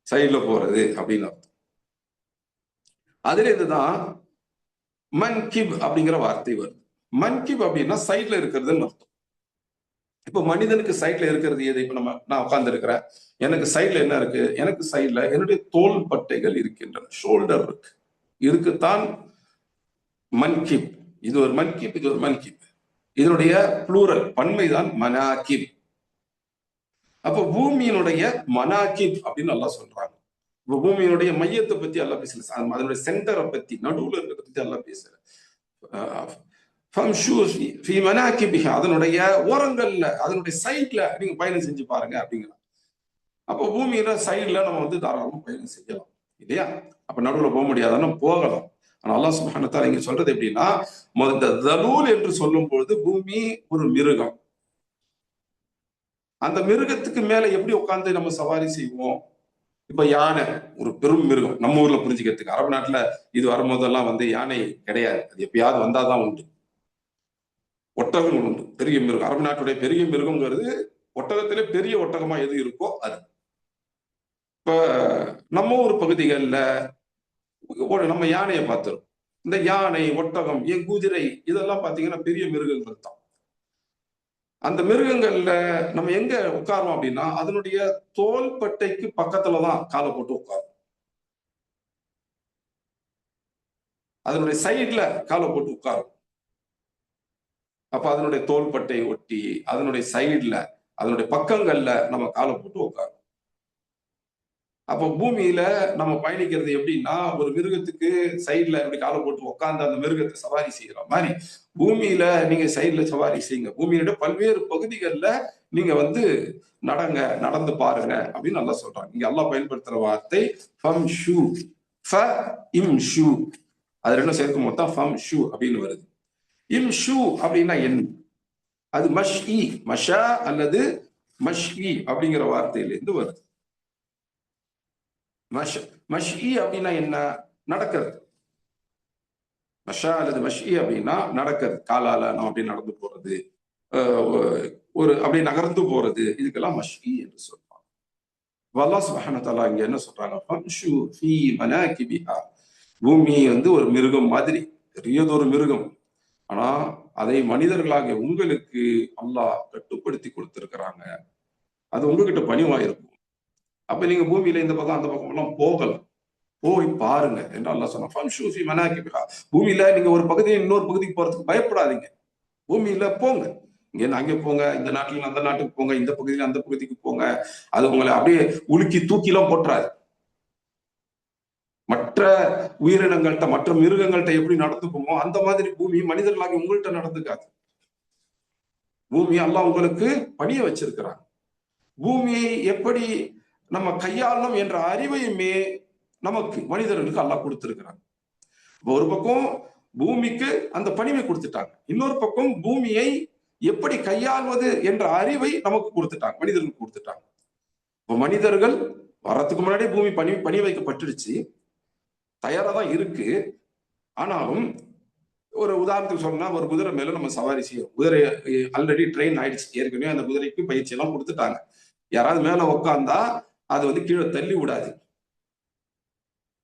சைட்ல போறது அப்படின்னு அர்த்தம். அதுல இருந்துதான் மன்கிப் அப்படிங்கிற வார்த்தை வருது. மன்கிப் அப்படின்னா சைட்ல இருக்கிறதுன்னு அர்த்தம். இப்ப மனிதனுக்கு சைட்ல இருக்கிறது எது? இப்ப நான் உட்கார்ந்து இருக்கிறேன், எனக்கு சைட்ல என்ன இருக்கு? எனக்கு சைட்ல என்னுடைய தோள் பட்டைகள் இருக்கின்றன, ஷோல்டர் இருக்கு, இருக்குத்தான் மன்கிப். இது ஒரு மன்கிப், இது ஒரு மன்கிப். இதனுடைய ப்ளூரல் பன்மைதான் மனாகிப். அப்ப பூமியினுடைய மனாகிப் அப்படின்னு நல்லா சொல்றாங்க. இப்ப பூமியினுடைய மையத்தை பத்தி எல்லாம் பேசல, அதனுடைய சென்டரை பத்தி, நடுவுல இருக்கிறத பத்தி எல்லாம் பேசல. அதனுடைய ஓரங்கள்ல, அதனுடைய சைட்ல நீங்க பயணம் செஞ்சு பாருங்க அப்படிங்கிற. அப்போ பூமியில சைட்ல நம்ம வந்து தாராளமா பயணம் செய்யலாம் இல்லையா? அப்ப நடுவுல போக முடியாதான்னு போகலாம். ஆனா அல்லாஹ் சுப்ஹானஹு வ தஆலா இங்க சொல்றது எப்படின்னா, இந்த தலூல் என்று சொல்லும் பொழுது பூமி ஒரு மிருகம். அந்த மிருகத்துக்கு மேல எப்படி உட்கார்ந்து நம்ம சவாரி செய்வோம்? இப்ப யானை ஒரு பெரும் மிருகம், நம்ம ஊர்ல புரிஞ்சுக்கிறதுக்கு. அரபு நாட்டுல இது வரும்போதெல்லாம் வந்து யானை கிடையாது, அது எப்பயாவது வந்தாதான் உண்டு. ஒட்டகங்கள் உண்டு, பெரிய மிருகம். அரபு நாட்டுடைய பெரிய மிருகம்ங்கிறது ஒட்டகத்திலே பெரிய ஒட்டகமா எது இருக்கோ அது. இப்ப நம்ம ஊர் பகுதிகளில் நம்ம யானையை பார்த்துரும். இந்த யானை, ஒட்டகம், குதிரை இதெல்லாம் பாத்தீங்கன்னா பெரிய மிருகங்கள் தான். அந்த மிருகங்கள்ல நம்ம எங்க உட்காரோம் அப்படின்னா, அதனுடைய தோள்பட்டைக்கு பக்கத்துலதான் காலை போட்டு உட்காரும். அதனுடைய சைட்ல காலை போட்டு உட்காரும். அப்ப அதனுடைய தோள்பட்டை ஒட்டி, அதனுடைய சைட்ல, அதனுடைய பக்கங்கள்ல நம்ம காலை போட்டு உட்காரும். அப்போ பூமியில நம்ம பயணிக்கிறது எப்படின்னா, ஒரு மிருகத்துக்கு சைட்ல எப்படி காலை போட்டு உட்கார்ந்து அந்த மிருகத்தை சவாரி செய்யற மாதிரி பூமியில நீங்க சைட்ல சவாரி செய்யுங்க. பூமியோட பல்வேறு பகுதிகளில் நீங்க வந்து நடங்க, நடந்து பாருங்க அப்படின்னு நல்லா சொல்றாங்க. இங்க அல்லாஹ் பயன்படுத்துற வார்த்தை ஃபம்ஷு, ஃப இம்ஷு. அது ரெண்டும் சேர்க்கும் மொத்தம் ஃபம்ஷு அப்படின்னு வருது. இம்ஷு அப்படின்னா என்ன? அது மஷ்இ, மஷா அல்லது மஷ்இ அப்படிங்கிற வார்த்தையிலிருந்து வருது. மஷ்இ அப்படின்னா என்ன? நடக்கிறது. மஷா அல்லது மஷ்இ அப்படின்னா நடக்கிறது, காலால நம்ம அப்படி நடந்து போறது, ஒரு அப்படி நகர்ந்து போறது, இதுக்கெல்லாம் மஷ்இ என்று சொல்றாங்க. அல்லாஹ் சுப்ஹானஹு வ தஆலா இங்க என்ன சொல்றாங்க? ஃபம்ஷு ஃபீ மனாகிபிஹா. பூமி வந்து ஒரு மிருகம் மாதிரி, பெரியதொரு மிருகம். ஆனா அதை மனிதர்களாகிய உங்களுக்கு அல்லாஹ் கட்டுப்படுத்தி கொடுத்திருக்கிறாங்க. அது உங்ககிட்ட பணிவாயிருக்கும். அப்ப நீங்க பூமியில இந்த பக்கம் அந்த பக்கம் எல்லாம் போகலாம், போய் பாருங்க என்று அல்லாஹ் சொன்னான். ஃபம்ஷு ஃபீ மனாகிபிஹா. பூமியில நீங்க ஒரு பகுதியை இன்னொரு பகுதிக்கு போறதுக்கு பயப்படாதீங்க. பூமியில போங்க, இங்க அங்கே போங்க, இந்த நாட்டுல அந்த நாட்டுக்கு போங்க, இந்த பகுதியில அந்த பகுதிக்கு போங்க. அது உங்களை அப்படியே உலுக்கி தூக்கி எல்லாம் போட்டுறாது. மற்ற உயிரினங்கள்கிட்ட, மற்ற மிருகங்கள்கிட்ட எப்படி நடந்துக்குமோ அந்த மாதிரி பூமி மனிதர்களாகி உங்கள்கிட்ட நடந்துக்காது. பூமி அல்லாஹ் உங்களுக்கு பணிய வச்சிருக்கிறாங்க. பூமியை எப்படி நம்ம கையாளணும் என்ற அறிவையுமே நமக்கு மனிதர்களுக்கு அல்லாஹ் கொடுத்திருக்கிறாங்க. ஒரு பக்கம் பூமிக்கு அந்த பணிவை கொடுத்துட்டாங்க, இன்னொரு பக்கம் பூமியை எப்படி கையாள்வது என்ற அறிவை நமக்கு கொடுத்துட்டாங்க, மனிதர்களுக்கு கொடுத்துட்டாங்க. இப்ப மனிதர்கள் வர்றதுக்கு முன்னாடியே பூமி பணி வைக்கப்பட்டுடுச்சு, தயாரா தான் இருக்கு. ஆனாலும் ஒரு உதாரணத்துக்கு சொன்னா, ஒரு குதிரை மேல நம்ம சவாரி செய்யும். குதிரை ஆல்ரெடி ட்ரெயின் ஆயிடுச்சு, ஏற்கனவே அந்த குதிரைக்கு பயிற்சி எல்லாம் கொடுத்துட்டாங்க. யாராவது மேல உட்கார்ந்தா அது வந்து கீழே தள்ளி விடாது,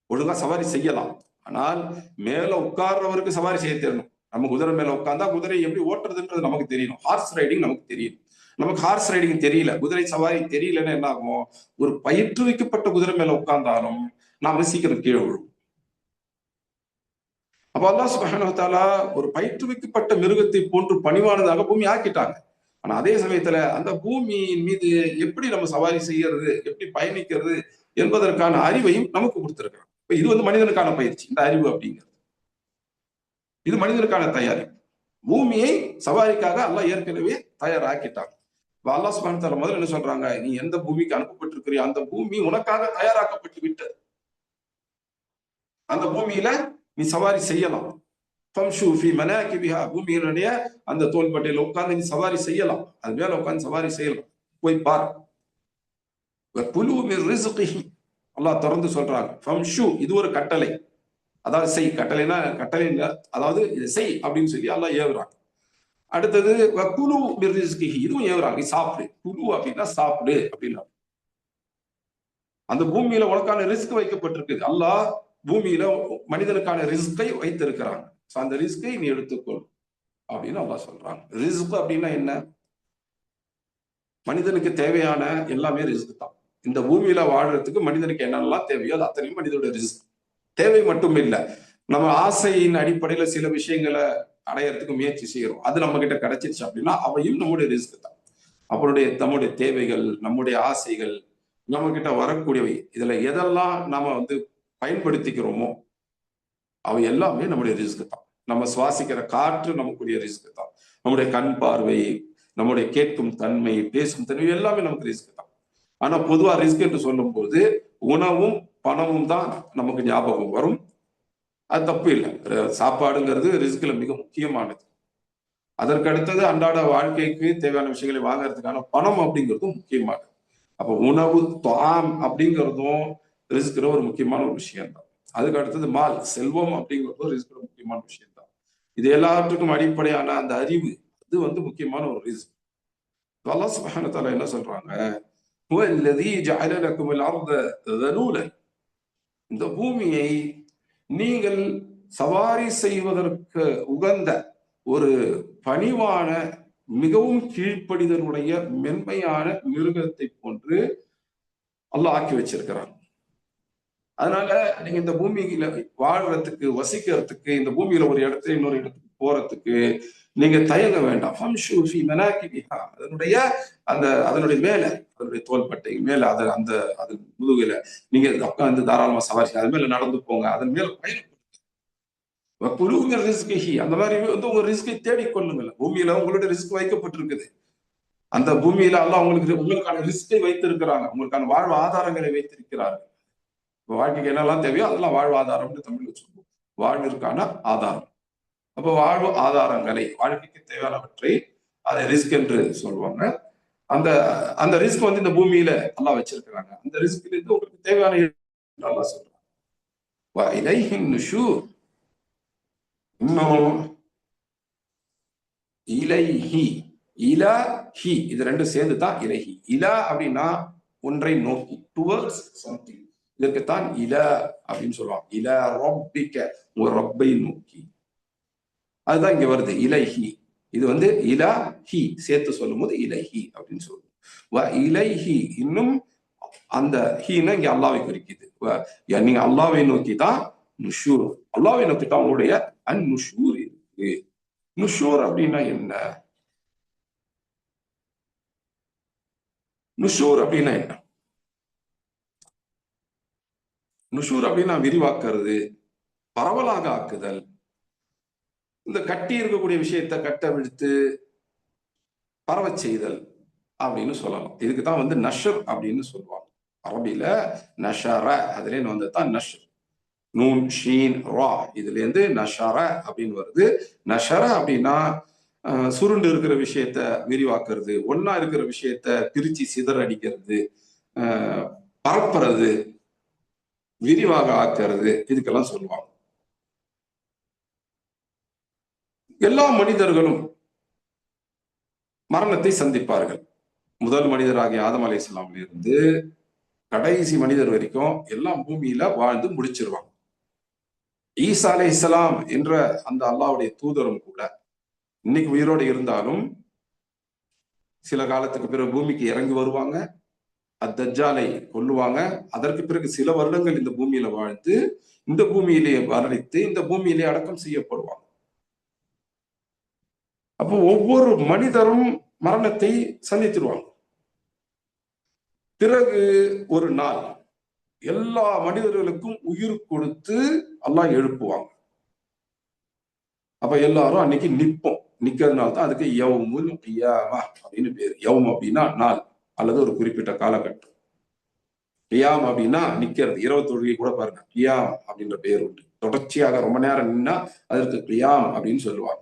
ஒழுங்கா சவாரி செய்யலாம். ஆனால் மேல உட்கார்றவருக்கு சவாரி செய்ய தெரியணும். நம்ம குதிரை மேல உட்கார்ந்தா குதிரை எப்படி ஓட்டுறதுன்றது நமக்கு தெரியணும். ஹார்ஸ் ரைடிங் நமக்கு தெரியும். நமக்கு ஹார்ஸ் ரைடிங் தெரியல, குதிரை சவாரி தெரியலன்னா என்ன ஆகும்? ஒரு பயிற்றுவிக்கப்பட்ட குதிரை மேல உட்கார்ந்தாலும் நாம சீக்கிரம் கீழே விழும். அப்ப அல்லாஹ் சுப்ஹானஹு வ தஆலா ஒரு பயிற்றுவிக்கப்பட்ட மிருகத்தை போன்று பணிவானதாக பூமி ஆக்கிட்டாங்க. ஆனா அதே சமயத்துல அந்த பூமியின் மீது எப்படி நம்ம சவாரி செய்யறது, எப்படி பயணிக்கிறது என்பதற்கான அறிவையும் நமக்கு கொடுத்திருக்கிறாங்க. இது வந்து மனிதனுக்கான பயிற்சி, இந்த அறிவு அப்படிங்கிறது. இது மனிதனுக்கான தயாரிப்பு. பூமியை சவாரிக்காக அல்லாஹ் ஏற்கனவே தயாராக்கிட்டாங்க. அல்லாஹ் சுப்ஹானஹு வ தஆலா முதல்ல என்ன சொல்றாங்க? நீ எந்த பூமிக்கு அனுப்பப்பட்டிருக்கிறியோ அந்த பூமி உனக்காக தயாராக்கப்பட்டு விட்டது. அந்த பூமியில நீ சவாரி செய்யலாம். ஃபம்ஷு ஃபீ மனாகிபிஹா. பூமியினுடைய அந்த தோள்பட்டையில உட்கார்ந்து நீ சவாரி செய்யலாம், அது மேல உட்கார்ந்து சவாரி செய்யலாம், போய் பார். குலு மின் ரிஸ்கிஹி. அல்லாஹ் தொடர்ந்து சொல்றாங்க. ஃபம்ஷு, இது ஒரு கட்டளை, அதாவது செய். கட்டளைனா கட்டளை இல்ல, அதாவது இதை செய் அப்படின்னு சொல்லி அல்லாஹ் ஏவுறாங்க. அடுத்தது குலு மின் ரிஸ்கிஹி, இதுவும் ஏவுறாங்க, நீ சாப்பிடு. குலு அப்படின்னா சாப்பிடு அப்படின்னா. அந்த பூமியில உனக்கான ரிஸ்க் வைக்கப்பட்டிருக்கு. அல்லாஹ் பூமியில மனிதனுக்கான ரிஸ்கை வைத்திருக்கிறாங்க. அந்த ரிஸ்கை நீ எடுத்துக்கொள் அப்படின்னு அல்லாஹ் சொல்றாங்க. ரிஸ்க் அப்படின்னா என்ன? மனிதனுக்கு தேவையான எல்லாமே ரிஸ்க் தான். இந்த பூமியில வாழ்றதுக்கு மனிதனுக்கு என்னெல்லாம் தேவையோ அது அத்தனையும் மனிதனுடைய ரிஸ்க். தேவை மட்டும் இல்லை, நம்ம ஆசையின் அடிப்படையில சில விஷயங்களை அடையறதுக்கு முயற்சி செய்யறோம். அது நம்ம கிட்ட கிடைச்சிருச்சு அப்படின்னா அவையும் நம்முடைய ரிஸ்க் தான். நம்முடைய தேவைகள், நம்முடைய ஆசைகள், நம்ம கிட்ட வரக்கூடியவை, இதுல எதெல்லாம் நாம பயன்படுத்திக்கிறோமோ அவை எல்லாமே நம்முடைய ரிஸ்க் தான். நம்ம சுவாசிக்கிற காற்று நமக்குரிய ரிஸ்க் தான். நம்முடைய கண் பார்வை, நம்முடைய கேட்கும் தன்மை, பேசும் தன்மை எல்லாமே நமக்கு ரிஸ்க் தான். ஆனா பொதுவா ரிஸ்க் என்று சொல்லும் போது உணவும் பணமும் தான் நமக்கு ஞாபகம் வரும். அது தப்பு இல்லை. சாப்பாடுங்கிறது ரிஸ்க்ல மிக முக்கியமானது. அதற்கு அடுத்தது அன்றாட வாழ்க்கைக்கு தேவையான விஷயங்களை வாங்கறதுக்கான பணம் அப்படிங்கிறதும் முக்கியமானது. அப்போ உணவு தாம் அப்படிங்கிறதும் ரிஸ்க்ல ஒரு முக்கியமான ஒரு விஷயம் தான். அதுக்கு அடுத்தது மால், செல்வம் அப்படிங்கிறதும் ரிஸ்க்ல முக்கியமான விஷயம் தான். இது எல்லாத்துக்கும் அடிப்படையான அந்த அறிவு, அது முக்கியமான ஒரு ரிஸ்க். அல்லாஹ் சுப்ஹானஹு வ தஆலா என்ன சொல்றாங்க? ஹுவ அல்லதீ ஜஅல லக்குமுல் அர்த தலூலன். இந்த பூமியை நீங்கள் சவாரி செய்வதற்கு உகந்த ஒரு பணிவான, மிகவும் கீழ்ப்படிதலுடைய மென்மையான மிருகத்தை போன்று அல்லாஹ் ஆக்கி வச்சிருக்கிறான். அதனால நீங்க இந்த பூமியில வாழ்றதுக்கு, வசிக்கிறதுக்கு, இந்த பூமியில ஒரு இடத்துல இன்னொரு இடத்துக்கு போறதுக்கு நீங்க தயங்க வேண்டாம். அதனுடைய அதனுடைய மேல, அதனுடைய தோள்பட்டை மேல, அது முதுகுல நீங்க உட்கார்ந்து தாராளமா சவாரி, அது மேல நடந்து போங்க, அதன் மேல பயணம். அந்த மாதிரி உங்க ரிஸ்கை தேடிக்கொள்ளுங்கள். பூமியில உங்களுடைய ரிஸ்க் வைக்கப்பட்டிருக்குது. அந்த பூமியில அல்லாஹ் உங்களுக்கான ரிஸ்கை வைத்திருக்கிறாங்க, உங்களுக்கான வாழ்வு ஆதாரங்களை வைத்திருக்கிறார்கள். வாழ்க்கைக்கு என்னெல்லாம் தேவையோ அதெல்லாம் வாழ்வாதாரம்னு தமிழ்ல சொல்லுவோம். வாழ்விற்கான ஆதாரம். அப்போ வாழ்வு ஆதாரங்களை, வாழ்க்கைக்கு தேவையானவற்றை அதை ரிஸ்க் என்று சொல்லுவாங்க. அந்த அந்த ரிஸ்க் இந்த பூமியில எல்லாம் வச்சிருக்கிறாங்க. அந்த ரிஸ்க்ல இருந்து உங்களுக்கு தேவையான அல்லாஹ் சொல்றாங்க. இலைஹின் நுஷூர். இன்னும் இலைஹி, இலஹி, இது ரெண்டும் சேர்ந்து தான் இலைஹி. இலா அப்படின்னா ஒன்றை நோக்கி, டுவர்ட்ஸ் சம்திங். இதற்குத்தான் இல அப்படின்னு சொல்லுவாங்க. இல ரப்பிக்க, உங்க ரப்பை நோக்கி. அதுதான் இங்க வருது இலைஹி. இது இலஹி சேர்த்து சொல்லும் போது இலைஹி அப்படின்னு சொல்லுவோம். இலைஹி, இன்னும் அந்த ஹீனா இங்க அல்லாவை குறிக்குது. நீங்க அல்லாவை நோக்கி தான் நுஷூர், அல்லாவை நோக்கி தான் உங்களுடைய நுஷூர் இருக்கு. நுஷூர் அப்படின்னா என்ன? நுஷூர் அப்படின்னா என்ன? நுஷூர் அப்படின்னா விரிவாக்குறது, பரவலாக ஆக்குதல். இந்த கட்டி இருக்கக்கூடிய விஷயத்தை கட்டவிழ்த்து பரவ செய்தல் அப்படின்னு சொல்லலாம். இதுக்குதான் நஷர் அப்படின்னு சொல்லுவாங்க. அரபியில நஷர, அதுல தான் நஷர். நூன் ஷீன் ரா, இதுல இருந்து நஷர அப்படின்னு வருது. நஷர அப்படின்னா சுருண்டு இருக்கிற விஷயத்த விரிவாக்குறது, ஒன்னா இருக்கிற விஷயத்த பிரிச்சு சிதற அடிக்கிறது, பரப்புறது, விரிவாக ஆக்குறது, இதுக்கெல்லாம் சொல்லுவாங்க. எல்லா மனிதர்களும் மரணத்தை சந்திப்பார்கள். முதல் மனிதராகிய ஆதம் அலைஹிஸ்ஸலாம்ல இருந்து கடைசி மனிதர் வரைக்கும் எல்லாம் பூமியில வாழ்ந்து முடிச்சிருவாங்க. ஈசா அலைஹிஸ்ஸலாம் என்ற அந்த அல்லாஹ்வுடைய தூதரும் கூட இன்னைக்கு உயிரோடு இருந்தாலும் சில காலத்துக்கு பிறகு பூமிக்கு இறங்கி வருவாங்க, அத்தஜ்ஜாலை கொல்லுவாங்க. அதற்கு பிறகு சில வருடங்கள் இந்த பூமியில வாழ்ந்து இந்த பூமியிலேயே மரணித்து இந்த பூமியிலே அடக்கம் செய்யப்படுவாங்க. அப்போ ஒவ்வொரு மனிதரும் மரணத்தை சந்தித்திருவாங்க. பிறகு ஒரு நாள் எல்லா மனிதர்களுக்கும் உயிர் கொடுத்து அல்லாஹ் எழுப்புவாங்க. அப்ப எல்லாரும் அன்னைக்கு நிற்போம். நிக்கிறதுனால தான் அதுக்கு யௌமுல் கியாமா அப்படின்னு பேரு. யௌம் அப்படின்னா நாள் அல்லது ஒரு குறிப்பிட்ட காலகட்டம். கியாம் அப்படின்னா நிக்கிறது. இரவு தொழுகை கூட பாருங்க, கியாம் அப்படின்ற பேர் உண்டு. தொடர்ச்சியாக ரொம்ப நேரம் நின்னா அதற்கு கியாம் அப்படின்னு சொல்லுவாங்க.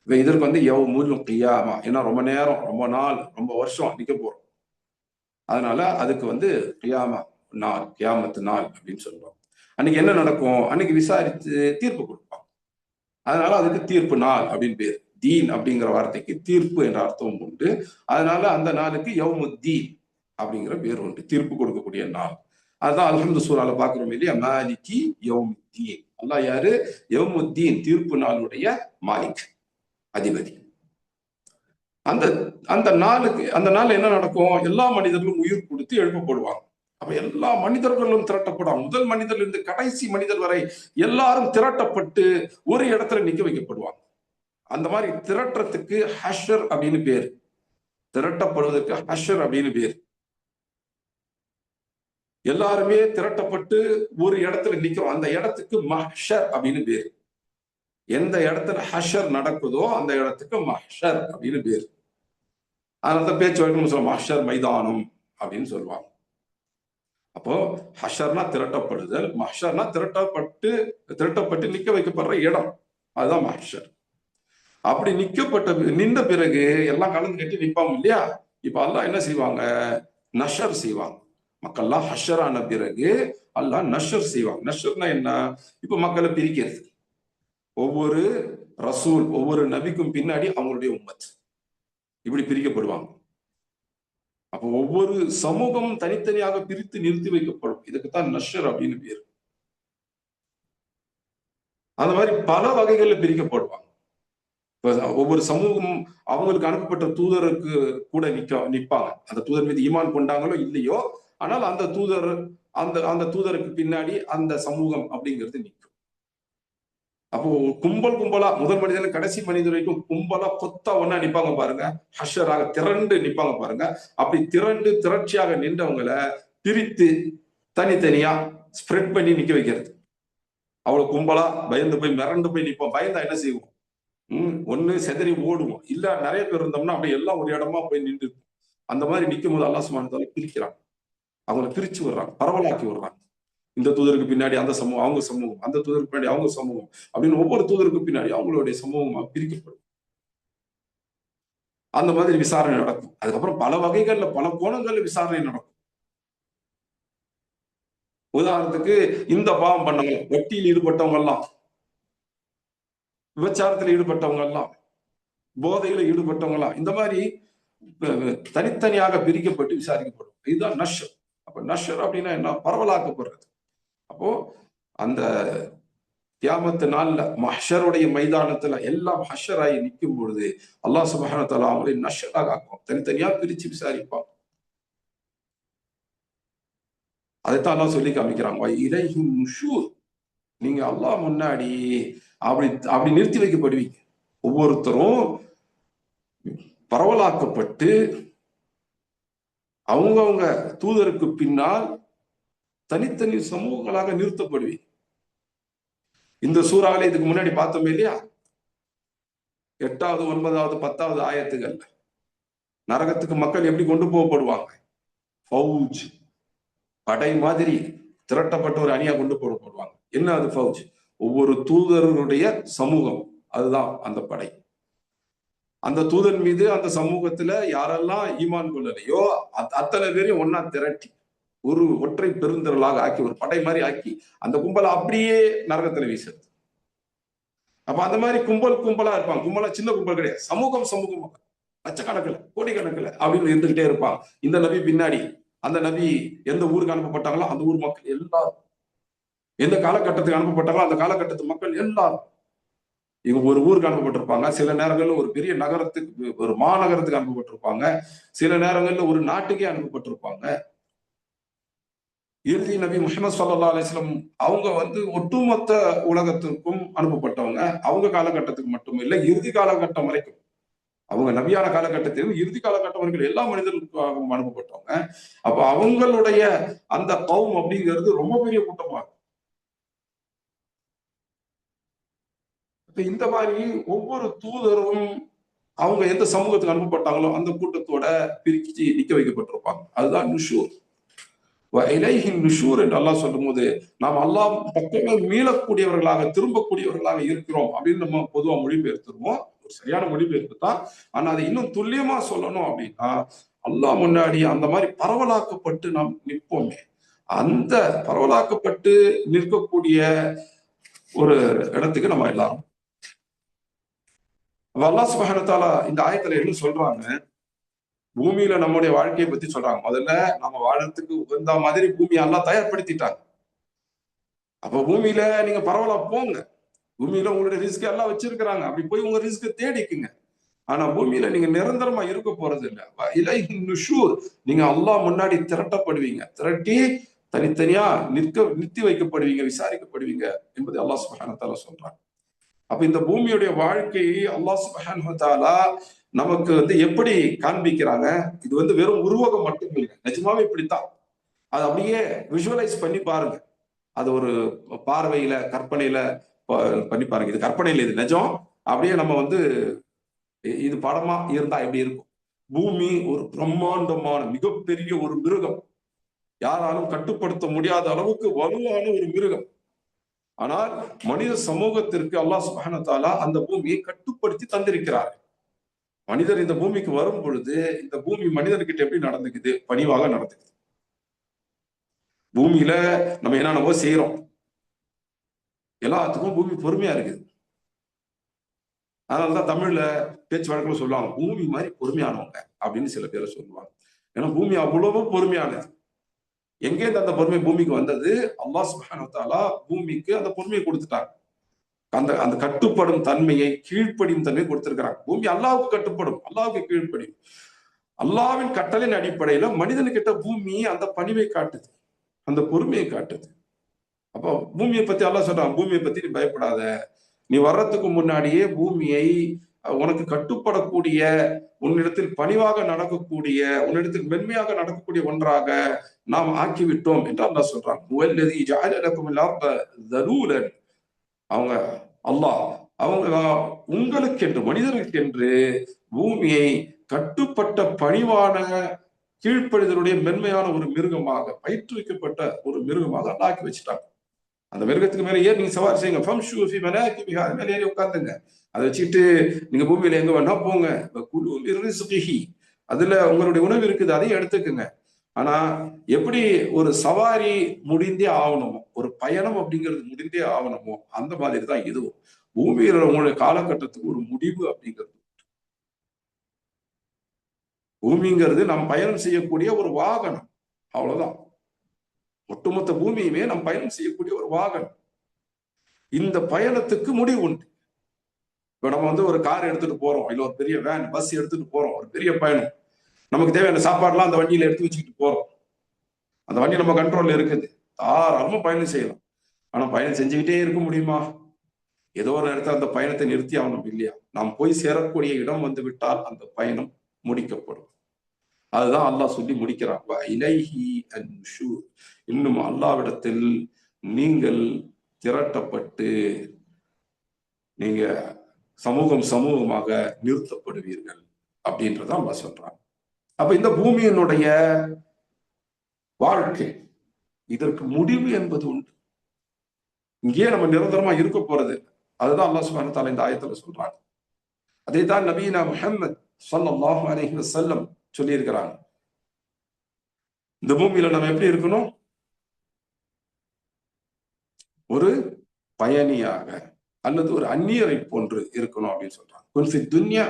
இதற்கு யௌமுல் கியாமா, ஏன்னா ரொம்ப நேரம், ரொம்ப நாள், ரொம்ப வருஷம் நிக்க போறோம். அதனால அதுக்கு கியாமா நாள், கியாமத்து நாள் அப்படின்னு சொல்லுவாங்க. அன்னைக்கு என்ன நடக்கும்? அன்னைக்கு விசாரித்து தீர்ப்பு கொடுப்பாங்க. அதனால அதுக்கு தீர்ப்பு நாள் அப்படின்னு பேர். தீன் அப்படிங்கிற வார்த்தைக்கு தீர்ப்பு என்ற அர்த்தம் உண்டு. அதனால அந்த நாளுக்கு யௌமுத்தீன் அப்படிங்கிற பேர் உண்டு, தீர்ப்பு கொடுக்கக்கூடிய நாள். அதுதான் அல்ஹம்து சூரால பாக்குறோம் இல்லையா, மாலிகி யௌமுத்தீன். அல்லாஹ் யாரு? யௌமுத்தீன், தீர்ப்பு நாளுடைய மாலிக், அதிபதி. அந்த அந்த நாளுக்கு, அந்த நாள் என்ன நடக்கும்? எல்லா மனிதர்களும் உயிர் கொடுத்து எழுப்பப்படுவாங்க. அப்ப எல்லா மனிதர்களும் திரட்டப்படுவாங்க. முதல் மனிதர்ல கடைசி மனிதர் வரை எல்லாரும் திரட்டப்பட்டு ஒரு இடத்துல நிக்க வைக்கப்படுவாங்க. அந்த மாதிரி திரட்டத்துக்கு ஹஷர் அப்படின்னு பேரு. திரட்டப்படுவதற்கு ஹஷர் அப்படின்னு பேரு. எல்லாருமே திரட்டப்பட்டு ஒரு இடத்துல நிக்கிறோம். அந்த இடத்துக்கு மஹ்ஷர் அப்படின்னு பேரு. எந்த இடத்துல ஹஷர் நடக்குதோ அந்த இடத்துக்கு மஹ்ஷர் அப்படின்னு பேரு. அதனால பேச்சு வழக்கம் சொல்லுவாங்க மஹ்ஷர் மைதானம் அப்படின்னு சொல்லுவாங்க. அப்போ ஹஷர்னா திரட்டப்படுதல், மஹ்ஷர்னா திரட்டப்பட்டு நிக்க வைக்கப்படுற இடம், அதுதான் மஹ்ஷர். அப்படி நின்ற பிறகு எல்லாம் கலந்து கட்டி நிப்பாங்க இல்லையா? இப்ப அல்லாஹ் என்ன செய்வாங்க? நஷர் செய்வாங்க. மக்கள்லாம் ஹஷர் ஆன பிறகு அல்லாஹ் நஷர் செய்வாங்க. நஷர்னா என்ன? இப்ப மக்களை பிரிக்கிறது. ஒவ்வொரு ரசூல், ஒவ்வொரு நபிக்கும் பின்னாடி அவங்களுடைய உம்மத் இப்படி பிரிக்கப்படுவாங்க. அப்போ ஒவ்வொரு சமூகம் தனித்தனியாக பிரித்து நிறுத்தி வைக்கப்படும். இதுக்குத்தான் நஷர் அப்படின்னு பேரு. அந்த மாதிரி பல வகைகள்ல பிரிக்கப்படுவாங்க. ஒவ்வொரு சமூகம் அவங்களுக்கு அனுப்பப்பட்ட தூதருக்கு கூட நிற்பாங்க. அந்த தூதர் மீது ஈமான் கொண்டாங்களோ இல்லையோ, ஆனால் அந்த தூதர், அந்த தூதருக்கு பின்னாடி அந்த சமூகம் அப்படிங்கிறது நிற்கும். அப்போ கும்பலா முதல் மனிதன் கடைசி மனிதர் வரைக்கும் கும்பலா கொத்தா ஒன்னா நிப்பாங்க பாருங்க. ஹஷராக திரண்டு நிப்பாங்க பாருங்க. அப்படி திரட்சியாக நின்றவங்களை பிரித்து தனித்தனியா ஸ்ப்ரெட் பண்ணி நிக்க வைக்கிறது. அவ்வளவு கும்பலா பயந்து போய் மிரண்டு போய் நிப்போம். பயந்தா என்ன செய்வோம்? ஒண்ணு செதறி ஓடுவோம், இல்ல நிறைய பேர் இருந்தோம்னா அப்படியே எல்லாம் ஒரு இடமா போய் நின்று. அந்த மாதிரி நிற்கும் போது அல்லாஹ் சுப்ஹானஹு வ தஆலா பிரிக்கிறாங்க. அவங்களை பிரிச்சு விடுறாங்க, பரவலாக்கி விடுறாங்க. இந்த தூதருக்கு பின்னாடி அந்த சமூகம், அவங்க சமூகம், அந்த தூதருக்கு பின்னாடி அவங்க சமூகம் அப்படின்னு ஒவ்வொரு தூதருக்கு பின்னாடி அவங்களுடைய சமூகமா பிரிக்கப்படும். அந்த மாதிரி விசாரணை நடக்கும். அதுக்கப்புறம் பல வகைகள்ல பல கோணங்கள்ல விசாரணை நடக்கும். உதாரணத்துக்கு இந்த பாவம் பண்ணவங்க, வட்டியில் ஈடுபட்டவங்க எல்லாம், விபச்சாரத்தில் ஈடுபட்டவங்க எல்லாம், போதையில ஈடுபட்டவங்க எல்லாம், இந்த மாதிரி தனித்தனியாக பிரிக்கப்பட்டு விசாரிக்கப்படும். இதுதான் நஷர். அப்ப நஷர் அப்படின்னா என்ன? பரவலாக்கப்படுறது. அப்போ அந்த கியாமத்து நாள்ல மஹ்ஷருடைய மைதானத்துல எல்லாம் ஹஷராகி நிற்கும் பொழுது அல்லாஹ் சுப்ஹானஹு வ தஆலா அவங்களை நஷராக ஆக்கும். தனித்தனியா பிரிச்சு விசாரிப்பான். அதைத்தான் அல்லாஹ் சொல்லி காமிக்கிறாங்க, இலைஹி நுஷூர். நீங்க அல்லாஹ் முன்னாடி அப்படி அப்படி நிறுத்தி வைக்கப்படுவீங்க. ஒவ்வொருத்தரும் பரவலாக்கப்பட்டு அவங்கவுங்க தூதருக்கு பின்னால் தனித்தனி சமூகங்களாக நிறுத்தப்படுவீங்க. இந்த சூறாவில இதுக்கு முன்னாடி பார்த்தோமே இல்லையா, 8வது 9வது 10வது ஆயத்துகள் நரகத்துக்கு மக்கள் எப்படி கொண்டு போகப்படுவாங்க? ஃபௌஜ், படை மாதிரி திரட்டப்பட்ட ஒரு அணியா கொண்டு போகப்படுவாங்க. என்ன அது ஃபௌஜ்? ஒவ்வொரு தூதருடைய சமூகம், அதுதான் அந்த படை. அந்த தூதன் மீது அந்த சமூகத்துல யாரெல்லாம் ஈமான் கொள்ளலையோ அத்தனை பேரையும் ஒன்னா திரட்டி ஒரு ஒற்றை பெருந்திரளாக ஆக்கி, ஒரு படை மாதிரி ஆக்கி அந்த கும்பலை அப்படியே நரகத்துல வீசுறது. அப்ப அந்த மாதிரி கும்பலா இருப்பாங்க. கும்பலா சின்ன கும்பல் கிடையாது, சமூகம் லட்சக்கணக்கில் கோடிக்கணக்கில் அப்படின்னு இருந்துகிட்டே இருப்பாங்க. இந்த நபி பின்னாடி, அந்த நபி எந்த ஊருக்கு அனுப்பப்பட்டாங்களோ அந்த ஊர் மக்கள் எல்லாரும், எந்த காலகட்டத்துக்கு அனுப்பப்பட்டாங்களோ அந்த காலகட்டத்து மக்கள் எல்லாரும் இவங்க ஒரு ஊருக்கு அனுப்பப்பட்டிருப்பாங்க. சில நேரங்கள்ல ஒரு பெரிய நகரத்துக்கு, ஒரு மாநகரத்துக்கு அனுப்பப்பட்டிருப்பாங்க. சில நேரங்கள்ல ஒரு நாட்டுக்கே அனுப்பப்பட்டிருப்பாங்க. இறுதி நபி முஹம்மது ஸல்லல்லாஹு அலைஹி வஸல்லம் அவங்க ஒட்டுமொத்த உலகத்திற்கும் அனுப்பப்பட்டவங்க. அவங்க காலகட்டத்துக்கு மட்டும் இல்லை, இறுதி காலகட்டம் வரைக்கும், அவங்க நபியான காலகட்டத்திலும் இறுதி காலகட்டம் வரைக்கும் எல்லா மனிதர்களுக்கும் அனுப்பப்பட்டவங்க. அப்ப அவங்களுடைய அந்த கௌம் அப்படிங்கிறது ரொம்ப பெரிய கூட்டமா இருக்கும். இந்த மாதிரி ஒவ்வொரு தூதரும் அவங்க எந்த சமூகத்துக்கு அனுப்பப்பட்டாங்களோ அந்த கூட்டத்தோட பிரிச்சு நிக்க வைக்கப்பட்டிருப்பாங்க. அதுதான் நுஷூர். நுஷூர் என்று அல்லாஹ் சொல்லும் போது நாம் அல்லாஹ் பக்கமே மீளக்கூடியவர்களாக, திரும்பக்கூடியவர்களாக இருக்கிறோம் அப்படின்னு நம்ம பொதுவா மொழிபெயர்த்துருவோம். ஒரு சரியான மொழிபெயர்ப்பு தான். ஆனா அதை இன்னும் துல்லியமா சொல்லணும் அப்படின்னா, அல்லாஹ் முன்னாடி அந்த மாதிரி பரவலாக்கப்பட்டு நாம் நிற்போமே, அந்த பரவலாக்கப்பட்டு நிற்கக்கூடிய ஒரு இடத்துக்கு நம்ம எல்லாரும். அல்லாஹ் சுப்ஹானஹு வ தஆலா இந்த ஆயத்துல என்ன சொல்றாங்க? பூமியில நம்முடைய வாழ்க்கையை பத்தி சொல்றாங்க. முதல்ல நம்ம வாழறதுக்கு உகந்த மாதிரி பூமியை எல்லாம் தயார்படுத்திட்டாங்க. அப்ப பூமியில நீங்க பரவாயில்ல போங்க, பூமியில உங்களுடைய ரிஸ்க் எல்லாம் வச்சிருக்கிறாங்க, அப்படி போய் உங்க ரிஸ்க் தேடிக்குங்க. ஆனா பூமியில நீங்க நிரந்தரமா இருக்க போறது இல்லை. இலைஹி நுஷூர், நீங்க அல்லாஹ் முன்னாடி திரட்டப்படுவீங்க, திரட்டி தனித்தனியா நிறுத்தி வைக்கப்படுவீங்க, விசாரிக்கப்படுவீங்க என்பதை அல்லாஹ் சுப்ஹானஹு வ தஆலா சொல்றாங்க. அப்ப இந்த பூமியுடைய வாழ்க்கையை அல்லாஹ் சுப்ஹானஹு வ தஆலா நமக்கு எப்படி காண்பிக்கிறாங்க? இது வெறும் உருவகம் மட்டும் இல்லை, நிஜமாவே இப்படித்தான். அதை அப்படியே விஷுவலைஸ் பண்ணி பாருங்க. அது ஒரு பார்வையில கற்பனையில பண்ணி பாருங்க. இது கற்பனையில, இது நிஜம். அப்படியே நம்ம இது படமா இருந்தா எப்படி இருக்கும்? பூமி ஒரு பிரம்மாண்டமான மிகப்பெரிய ஒரு மிருகம், யாராலும் கட்டுப்படுத்த முடியாத அளவுக்கு வலுவான ஒரு மிருகம். ஆனால் மனித சமூகத்திற்கு அல்லாஹ் சுப்ஹானஹு வ தஆலா அந்த பூமியை கட்டுப்படுத்தி தந்திருக்கிறார். மனிதர் இந்த பூமிக்கு வரும் பொழுது இந்த பூமி மனிதர்கிட்ட எப்படி நடந்துக்குது? பணிவாக நடந்துக்குது. பூமியில நம்ம என்னென்னவோ செய்யறோம், எல்லாத்துக்கும் பூமி பொறுமையா இருக்குது. அதனாலதான் தமிழ்ல பேச்சு வழக்கில் சொல்லுவாங்க, பூமி மாதிரி பொறுமையானவங்க அப்படின்னு சில பேரை சொல்லுவாங்க. ஏன்னா பூமி அவ்வளவு பொறுமையானது. எங்கேருந்து அந்த பொறுமை பூமிக்கு வந்தது? அல்லாஹ் சுப்ஹானஹு வ தஆலா பூமிக்கு அந்த பொறுமையை கொடுத்துட்டாங்க. அந்த அந்த கட்டுப்படும் தன்மையை, கீழ்ப்படியும் தன்மையை கொடுத்திருக்கிறாங்க. பூமி அல்லாஹ்வுக்கு கட்டுப்படும், அல்லாஹ்வுக்கு கீழ்ப்படியும். அல்லாஹ்வின் கட்டளையின் அடிப்படையில மனிதனுக்கிட்ட பூமி அந்த பணிவை காட்டுது, அந்த பொறுமையை காட்டுது. அப்போ பூமியை பத்தி அல்லாஹ் சொல்றான், பூமியை பத்தி நீ பயப்படாத, நீ வர்றதுக்கு முன்னாடியே பூமியை உனக்கு கட்டுப்படக்கூடிய, உன்னிடத்தில் பணிவாக நடக்கக்கூடிய, உன்னிடத்தில் மென்மையாக நடக்கக்கூடிய ஒன்றாக நாம் ஆக்கிவிட்டோம் என்று அல்லாஹ் சொல்றான். அவங்க அல்லாஹ் அவங்க உங்களுக்கென்று, மனிதர்களுக்கென்று பூமியை கட்டுப்பட்ட பணிவான கீழ்ப்படிதலுடைய மென்மையான ஒரு மிருகமாக, பயிற்றுவிக்கப்பட்ட ஒரு மிருகமாக ஆக்கி வச்சுட்டாங்க. அந்த மிருகத்துக்கு மேல ஏறி நீங்க சவாரி செய்யுங்க, ஃபம்ஷு ஃபீ மனாகிபிஹா, மேல ஏறி உட்கார்ந்துங்க. அதை வச்சுக்கிட்டு நீங்க பூமியில எங்க வேணா போங்க, குலு மின் ரிஸ்கிஹி, அதுல உங்களுடைய உணவு இருக்குது, அதையும் எடுத்துக்குங்க. ஆனா எப்படி ஒரு சவாரி முடிந்தே ஆகணுமோ, ஒரு பயணம் அப்படிங்கிறது முடிந்தே ஆகணுமோ, அந்த மாதிரி தான் இதுவும். பூமியில உங்களுடைய காலகட்டத்துக்கு ஒரு முடிவு அப்படிங்கிறது. பூமிங்கிறது நாம் பயணம் செய்யக்கூடிய ஒரு வாகனம், அவ்வளவுதான். ஒட்டுமொத்த பூமியுமே நாம் பயணம் செய்யக்கூடிய ஒரு வாகனம். இந்த பயணத்துக்கு முடிவு உண்டு. இப்ப நம்ம ஒரு கார் எடுத்துட்டு போறோம், இல்ல ஒரு பெரிய வேன், பஸ் எடுத்துட்டு போறோம், ஒரு பெரிய பயணம். நமக்கு தேவையான சாப்பாடுலாம் அந்த வண்டியில எடுத்து வச்சுக்கிட்டு போறோம். அந்த வண்டி நம்ம கண்ட்ரோல்ல இருக்குது, தாராளமா பயணம் செய்யலாம். ஆனா பயணம் செஞ்சுக்கிட்டே இருக்க முடியுமா? ஏதோ ஒரு நேரத்தில் அந்த பயணத்தை நிறுத்தி ஆகணும், இல்லையா? நாம் போய் சேரக்கூடிய இடம் வந்து விட்டால் அந்த பயணம் முடிக்கப்படும். அதுதான் அல்லாஹ் சொல்லி முடிக்கிறான், இலைஹி அன்ஷூர், இன்னும் அல்லாஹ்விடத்தில் நீங்கள் திரட்டப்பட்டு நீங்க சமூகமாக நிறுத்தப்படுவீர்கள் அப்படின்றத அல்லாஹ் சொல்றான். அப்ப இந்த பூமியினுடைய வாழ்க்கை, இதற்கு முடிவு என்பது உண்டு. இங்கேயே நம்ம நிரந்தரமா இருக்க போறது, அதுதான் அல்லாஹ் சுப்ஹானஹு வ தஆலா இந்த ஆயத்துல சொல்றாங்க. அதைத்தான் நபியினா முஹம்மது ஸல்லல்லாஹு அலைஹி வஸல்லம் சொல்லி இருக்கிறாங்க. இந்த பூமியில நம்ம எப்படி இருக்கணும்? ஒரு பயணியாக அல்லது ஒரு அந்நியரை போன்று இருக்கணும் அப்படின்னு சொல்றாங்க. குன் ஃபி துன்யா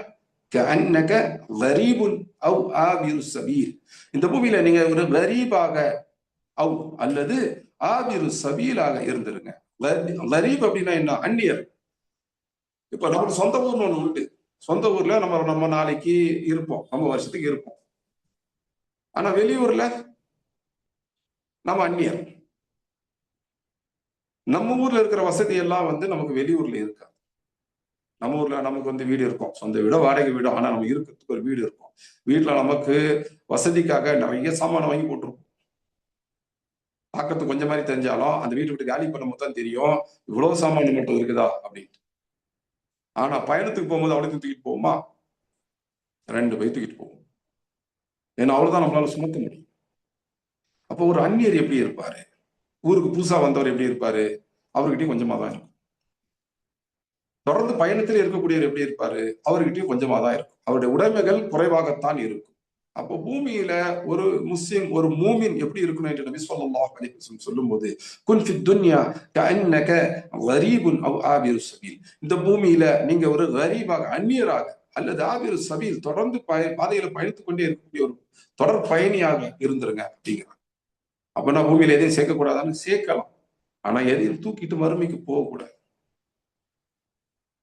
கஅன்னக கரீபுன் அவ் ஆபிரு சபீல். இந்த பூமியில நீங்க ஒரு கரீபாக அவ் அல்லது ஆபிரு சபீலாக இருந்துருங்க. கரீப் அப்படின்னா என்ன? அந்நியர். இப்ப நமக்கு சொந்த ஊர்னு ஒண்ணு உண்டு. சொந்த ஊர்ல நம்ம நாளைக்கு இருப்போம், நம்ம வருஷத்துக்கு இருப்போம். ஆனா வெளியூர்ல நம்ம அந்நியர். நம்ம ஊர்ல இருக்கிற வசதி எல்லாம் நமக்கு வெளியூர்ல இருக்காது. நம்ம ஊர்ல நமக்கு வீடு இருக்கும், சொந்த வீடோ வாடகை வீடோ, ஆனா நம்ம இருக்கிறதுக்கு ஒரு வீடு இருக்கும். வீட்டுல நமக்கு வசதிக்காக நிறைய சாமான வாங்கி போட்டிருப்போம். பார்க்கறதுக்கு கொஞ்சம் மாதிரி தெரிஞ்சாலும் அந்த வீட்டு விட்டு காலி பண்ணும்போது தான் தெரியும் இவ்வளவு சாமான மட்டும் இருக்குதா அப்படின்ட்டு. ஆனா பயணத்துக்கு போகும்போது அவளுக்கு தூக்கிட்டு போவோமா? 2 பை தூக்கிட்டு போவோம். ஏன்னா அவ்வளவுதான் நம்மளால சுமத்த முடியும். அப்போ ஒரு அந்நியர் எப்படி இருப்பாரு? ஊருக்கு புதுசா வந்தவர் எப்படி இருப்பாரு? அவர்கிட்டயும் கொஞ்சமா தான் இருக்கும். தொடர்ந்து பயணத்தில் இருக்கக்கூடியவர் எப்படி இருப்பாரு? அவர்கிட்டயும் கொஞ்சமா தான் இருக்கும். அவருடைய உடைமைகள் குறைவாகத்தான் இருக்கும். அப்போ பூமியில ஒரு முஸ்லிம், ஒரு மூமின் எப்படி இருக்கணும் என்று நபி ஸல்லல்லாஹு அலைஹி வஸல்லம் சொல்லும்போது, குன் ஃபி துன்யா கஅன்னக கரீபுன் அவ் ஆபிரு சபீல். இந்த பூமியில நீங்க ஒரு கரீபாக, அந்நியராக, அல்லது ஆபிரு சபீல், தொடர்ந்து பாதையில பயணித்துக் கொண்டே இருக்கக்கூடிய ஒரு தொடர் பயணியாக இருந்துருங்க அப்படிங்கிறாங்க. அப்ப நான் பூமியில எதையும் சேர்க்கக்கூடாதான்னு சேர்க்கலாம், ஆனா எதையும் தூக்கிட்டு மறுமைக்கு போகக்கூடாது.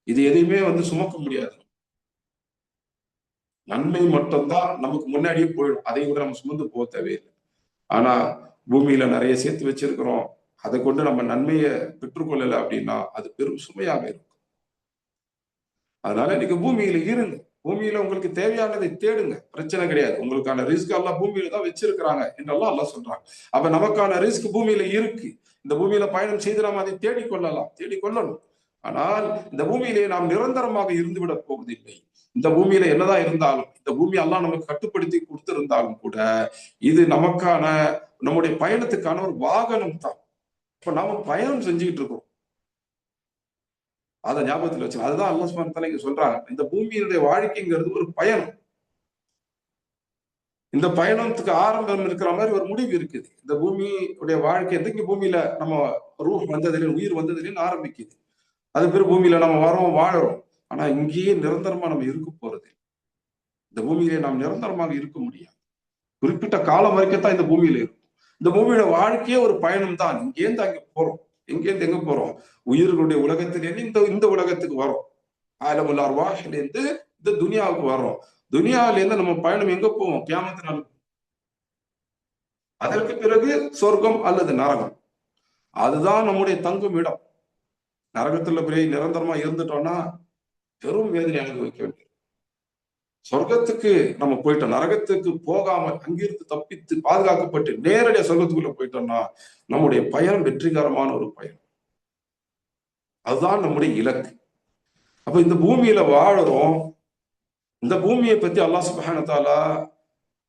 இது எதையுமே சுமக்க முடியாது. நன்மை மட்டும்தான் நமக்கு முன்னாடியே போயிடும், அதை கூட நம்ம சுமந்து போக தேவையில்லை. ஆனா பூமியில நிறைய சேர்த்து வச்சிருக்கிறோம், அதை கொண்டு நம்ம நன்மையை பெற்றுக்கொள்ளல அப்படின்னா அது பெரும் சுமையாக இருக்கும். அதனால நீங்க பூமியில இருங்க, பூமியில உங்களுக்கு தேவையானதை தேடுங்க, பிரச்சனை கிடையாது. உங்களுக்கான ரிஸ்க் எல்லாம் பூமியில தான் வச்சிருக்கிறாங்க என்றெல்லாம் எல்லாம் சொல்றாங்க. அப்ப நமக்கான ரிஸ்க் பூமியில இருக்கு. இந்த பூமியில பயணம் செய்து நாம் அதை தேடிக்கொள்ளலாம், தேடிக்கொள்ளணும். ஆனால் இந்த பூமியிலே நாம் நிரந்தரமாக இருந்து விட போவதில்லை. இந்த பூமியில என்னதான் இருந்தாலும், இந்த பூமி எல்லாம் நமக்கு கட்டுப்படுத்தி கொடுத்திருந்தாலும் கூட இது நமக்கான, நம்முடைய பயணத்துக்கான ஒரு வாகனம் தான். இப்ப நாம பயணம் செஞ்சுக்கிட்டு இருக்கோம், அதை ஞாபகத்தில் வச்சு. அதுதான் அல்லாஹ் சுப்ஹானஹு வ தஆலா இங்க சொல்றாங்க, இந்த பூமியினுடைய வாழ்க்கைங்கிறது ஒரு பயணம். இந்த பயணத்துக்கு ஆரம்பம் இருக்கிற மாதிரி ஒரு முடிவு இருக்குது. இந்த பூமியுடைய வாழ்க்கை இங்க பூமியில நம்ம ரூஹ் வந்ததிலே, உயிர் வந்ததிலே ஆரம்பிக்குது. அது பிறகு பூமியில நம்ம வரோம், வாழறோம். ஆனா இங்கேயே நிரந்தரமா நம்ம இருக்க போறது, இந்த பூமியிலே நாம் நிரந்தரமாக இருக்க முடியாது. குறிப்பிட்ட காலம் வரைக்கும் தான் இந்த பூமியில இருக்கும். இந்த பூமியோட வாழ்க்கையே ஒரு பயணம் தான். இங்கேருந்து அங்க போறோம், எங்கேருந்து எங்க போறோம்? உயிர்களுடைய உலகத்திலேருந்து இந்த உலகத்துக்கு வரோம். ஆலமுல் அர்வாஹிலிருந்து இந்த துனியாவுக்கு வர்றோம். துனியாவிலேருந்து நம்ம பயணம் எங்க போவோம்? கியாமத் நாள். அதற்கு பிறகு சொர்க்கம் அல்லது நரகம், அதுதான் நம்முடைய தங்கும் இடம். நரகத்துல போய் நிரந்தரமா இருந்துட்டோம்னா பெரும் வேதனை அனுபவிக்க வேண்டியது. சொர்க்கத்துக்கு நம்ம போயிட்டோம், நரகத்துக்கு போகாமல் அங்கிருந்து தப்பித்து பாதுகாக்கப்பட்டு நேரடியா சொர்க்கத்துக்குள்ள போயிட்டோம்னா நம்முடைய பயணம் வெற்றிகரமான ஒரு பயணம். அதுதான் நம்முடைய இலக்கு. அப்ப இந்த பூமியில வாழறோம். இந்த பூமியை பத்தி அல்லாஹ் சுப்ஹானஹு வ தஆலா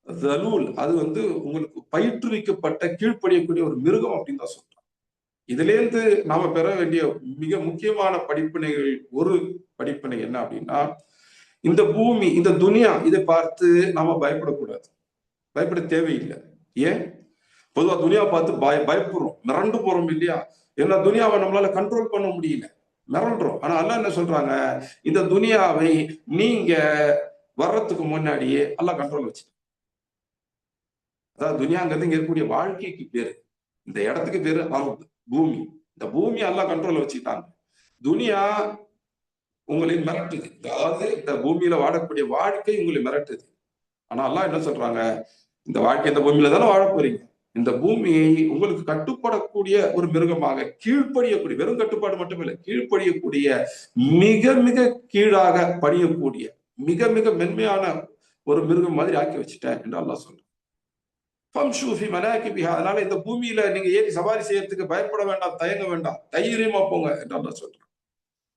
தலூல், அது உங்களுக்கு பயிற்றுவிக்கப்பட்ட கீழ்ப்படியக்கூடிய ஒரு மிருகம் அப்படின்னு தான் சொல்றாங்க. இதுல இருந்து நாம பெற வேண்டிய மிக முக்கியமான படிப்பினைகள், ஒரு படிப்பினை என்ன அப்படின்னா, இந்த பூமி, இந்த துனியா, இதை பார்த்து நாம பயப்படக்கூடாது, பயப்பட தேவையில்லை. ஏன்? பொதுவா துனியா பார்த்து பயப்படுறோம், மிரண்டு போறோம் இல்லையா? ஏன்னா துனியாவை நம்மளால கண்ட்ரோல் பண்ண முடியல, மிரண்டுறோம். ஆனா அல்லாஹ் என்ன சொல்றாங்க, இந்த துனியாவை நீங்க வர்றதுக்கு முன்னாடியே அல்லாஹ் கண்ட்ரோல் வச்சு, அதாவது துனியாங்கிறது இங்க இருக்கக்கூடிய வாழ்க்கைக்கு பேரு, இந்த இடத்துக்கு பேரு அர்த், பூமி. இந்த பூமி அல்லாஹ் கண்ட்ரோல்ல வச்சுக்கிட்டாங்க. துனியா உங்களை மிரட்டுது, அதாவது இந்த பூமியில வாழக்கூடிய வாழ்க்கை உங்களை மிரட்டுது. ஆனா அல்லாஹ் என்ன சொல்றாங்க, இந்த வாழ்க்கை இந்த பூமியில தானே வாழ போறீங்க, இந்த பூமியை உங்களுக்கு கட்டுப்படக்கூடிய ஒரு மிருகமாக, கீழ்ப்படியக்கூடிய, வெறும் கட்டுப்பாடு மட்டும் இல்லை, கீழ்ப்படியக்கூடிய, மிக மிக கீழாக பணியக்கூடிய, மிக மிக மென்மையான ஒரு மிருகம் மாதிரி ஆக்கி வச்சுட்டேன் என்று அல்லாஹ் சொல்றான். அதனால இந்த பூமியில நீங்க ஏறி சவாரி செய்யறதுக்கு பயப்பட வேண்டாம், தயங்க வேண்டாம், தைரியமா போங்க என்று அல்லாஹ் சொல்றான்.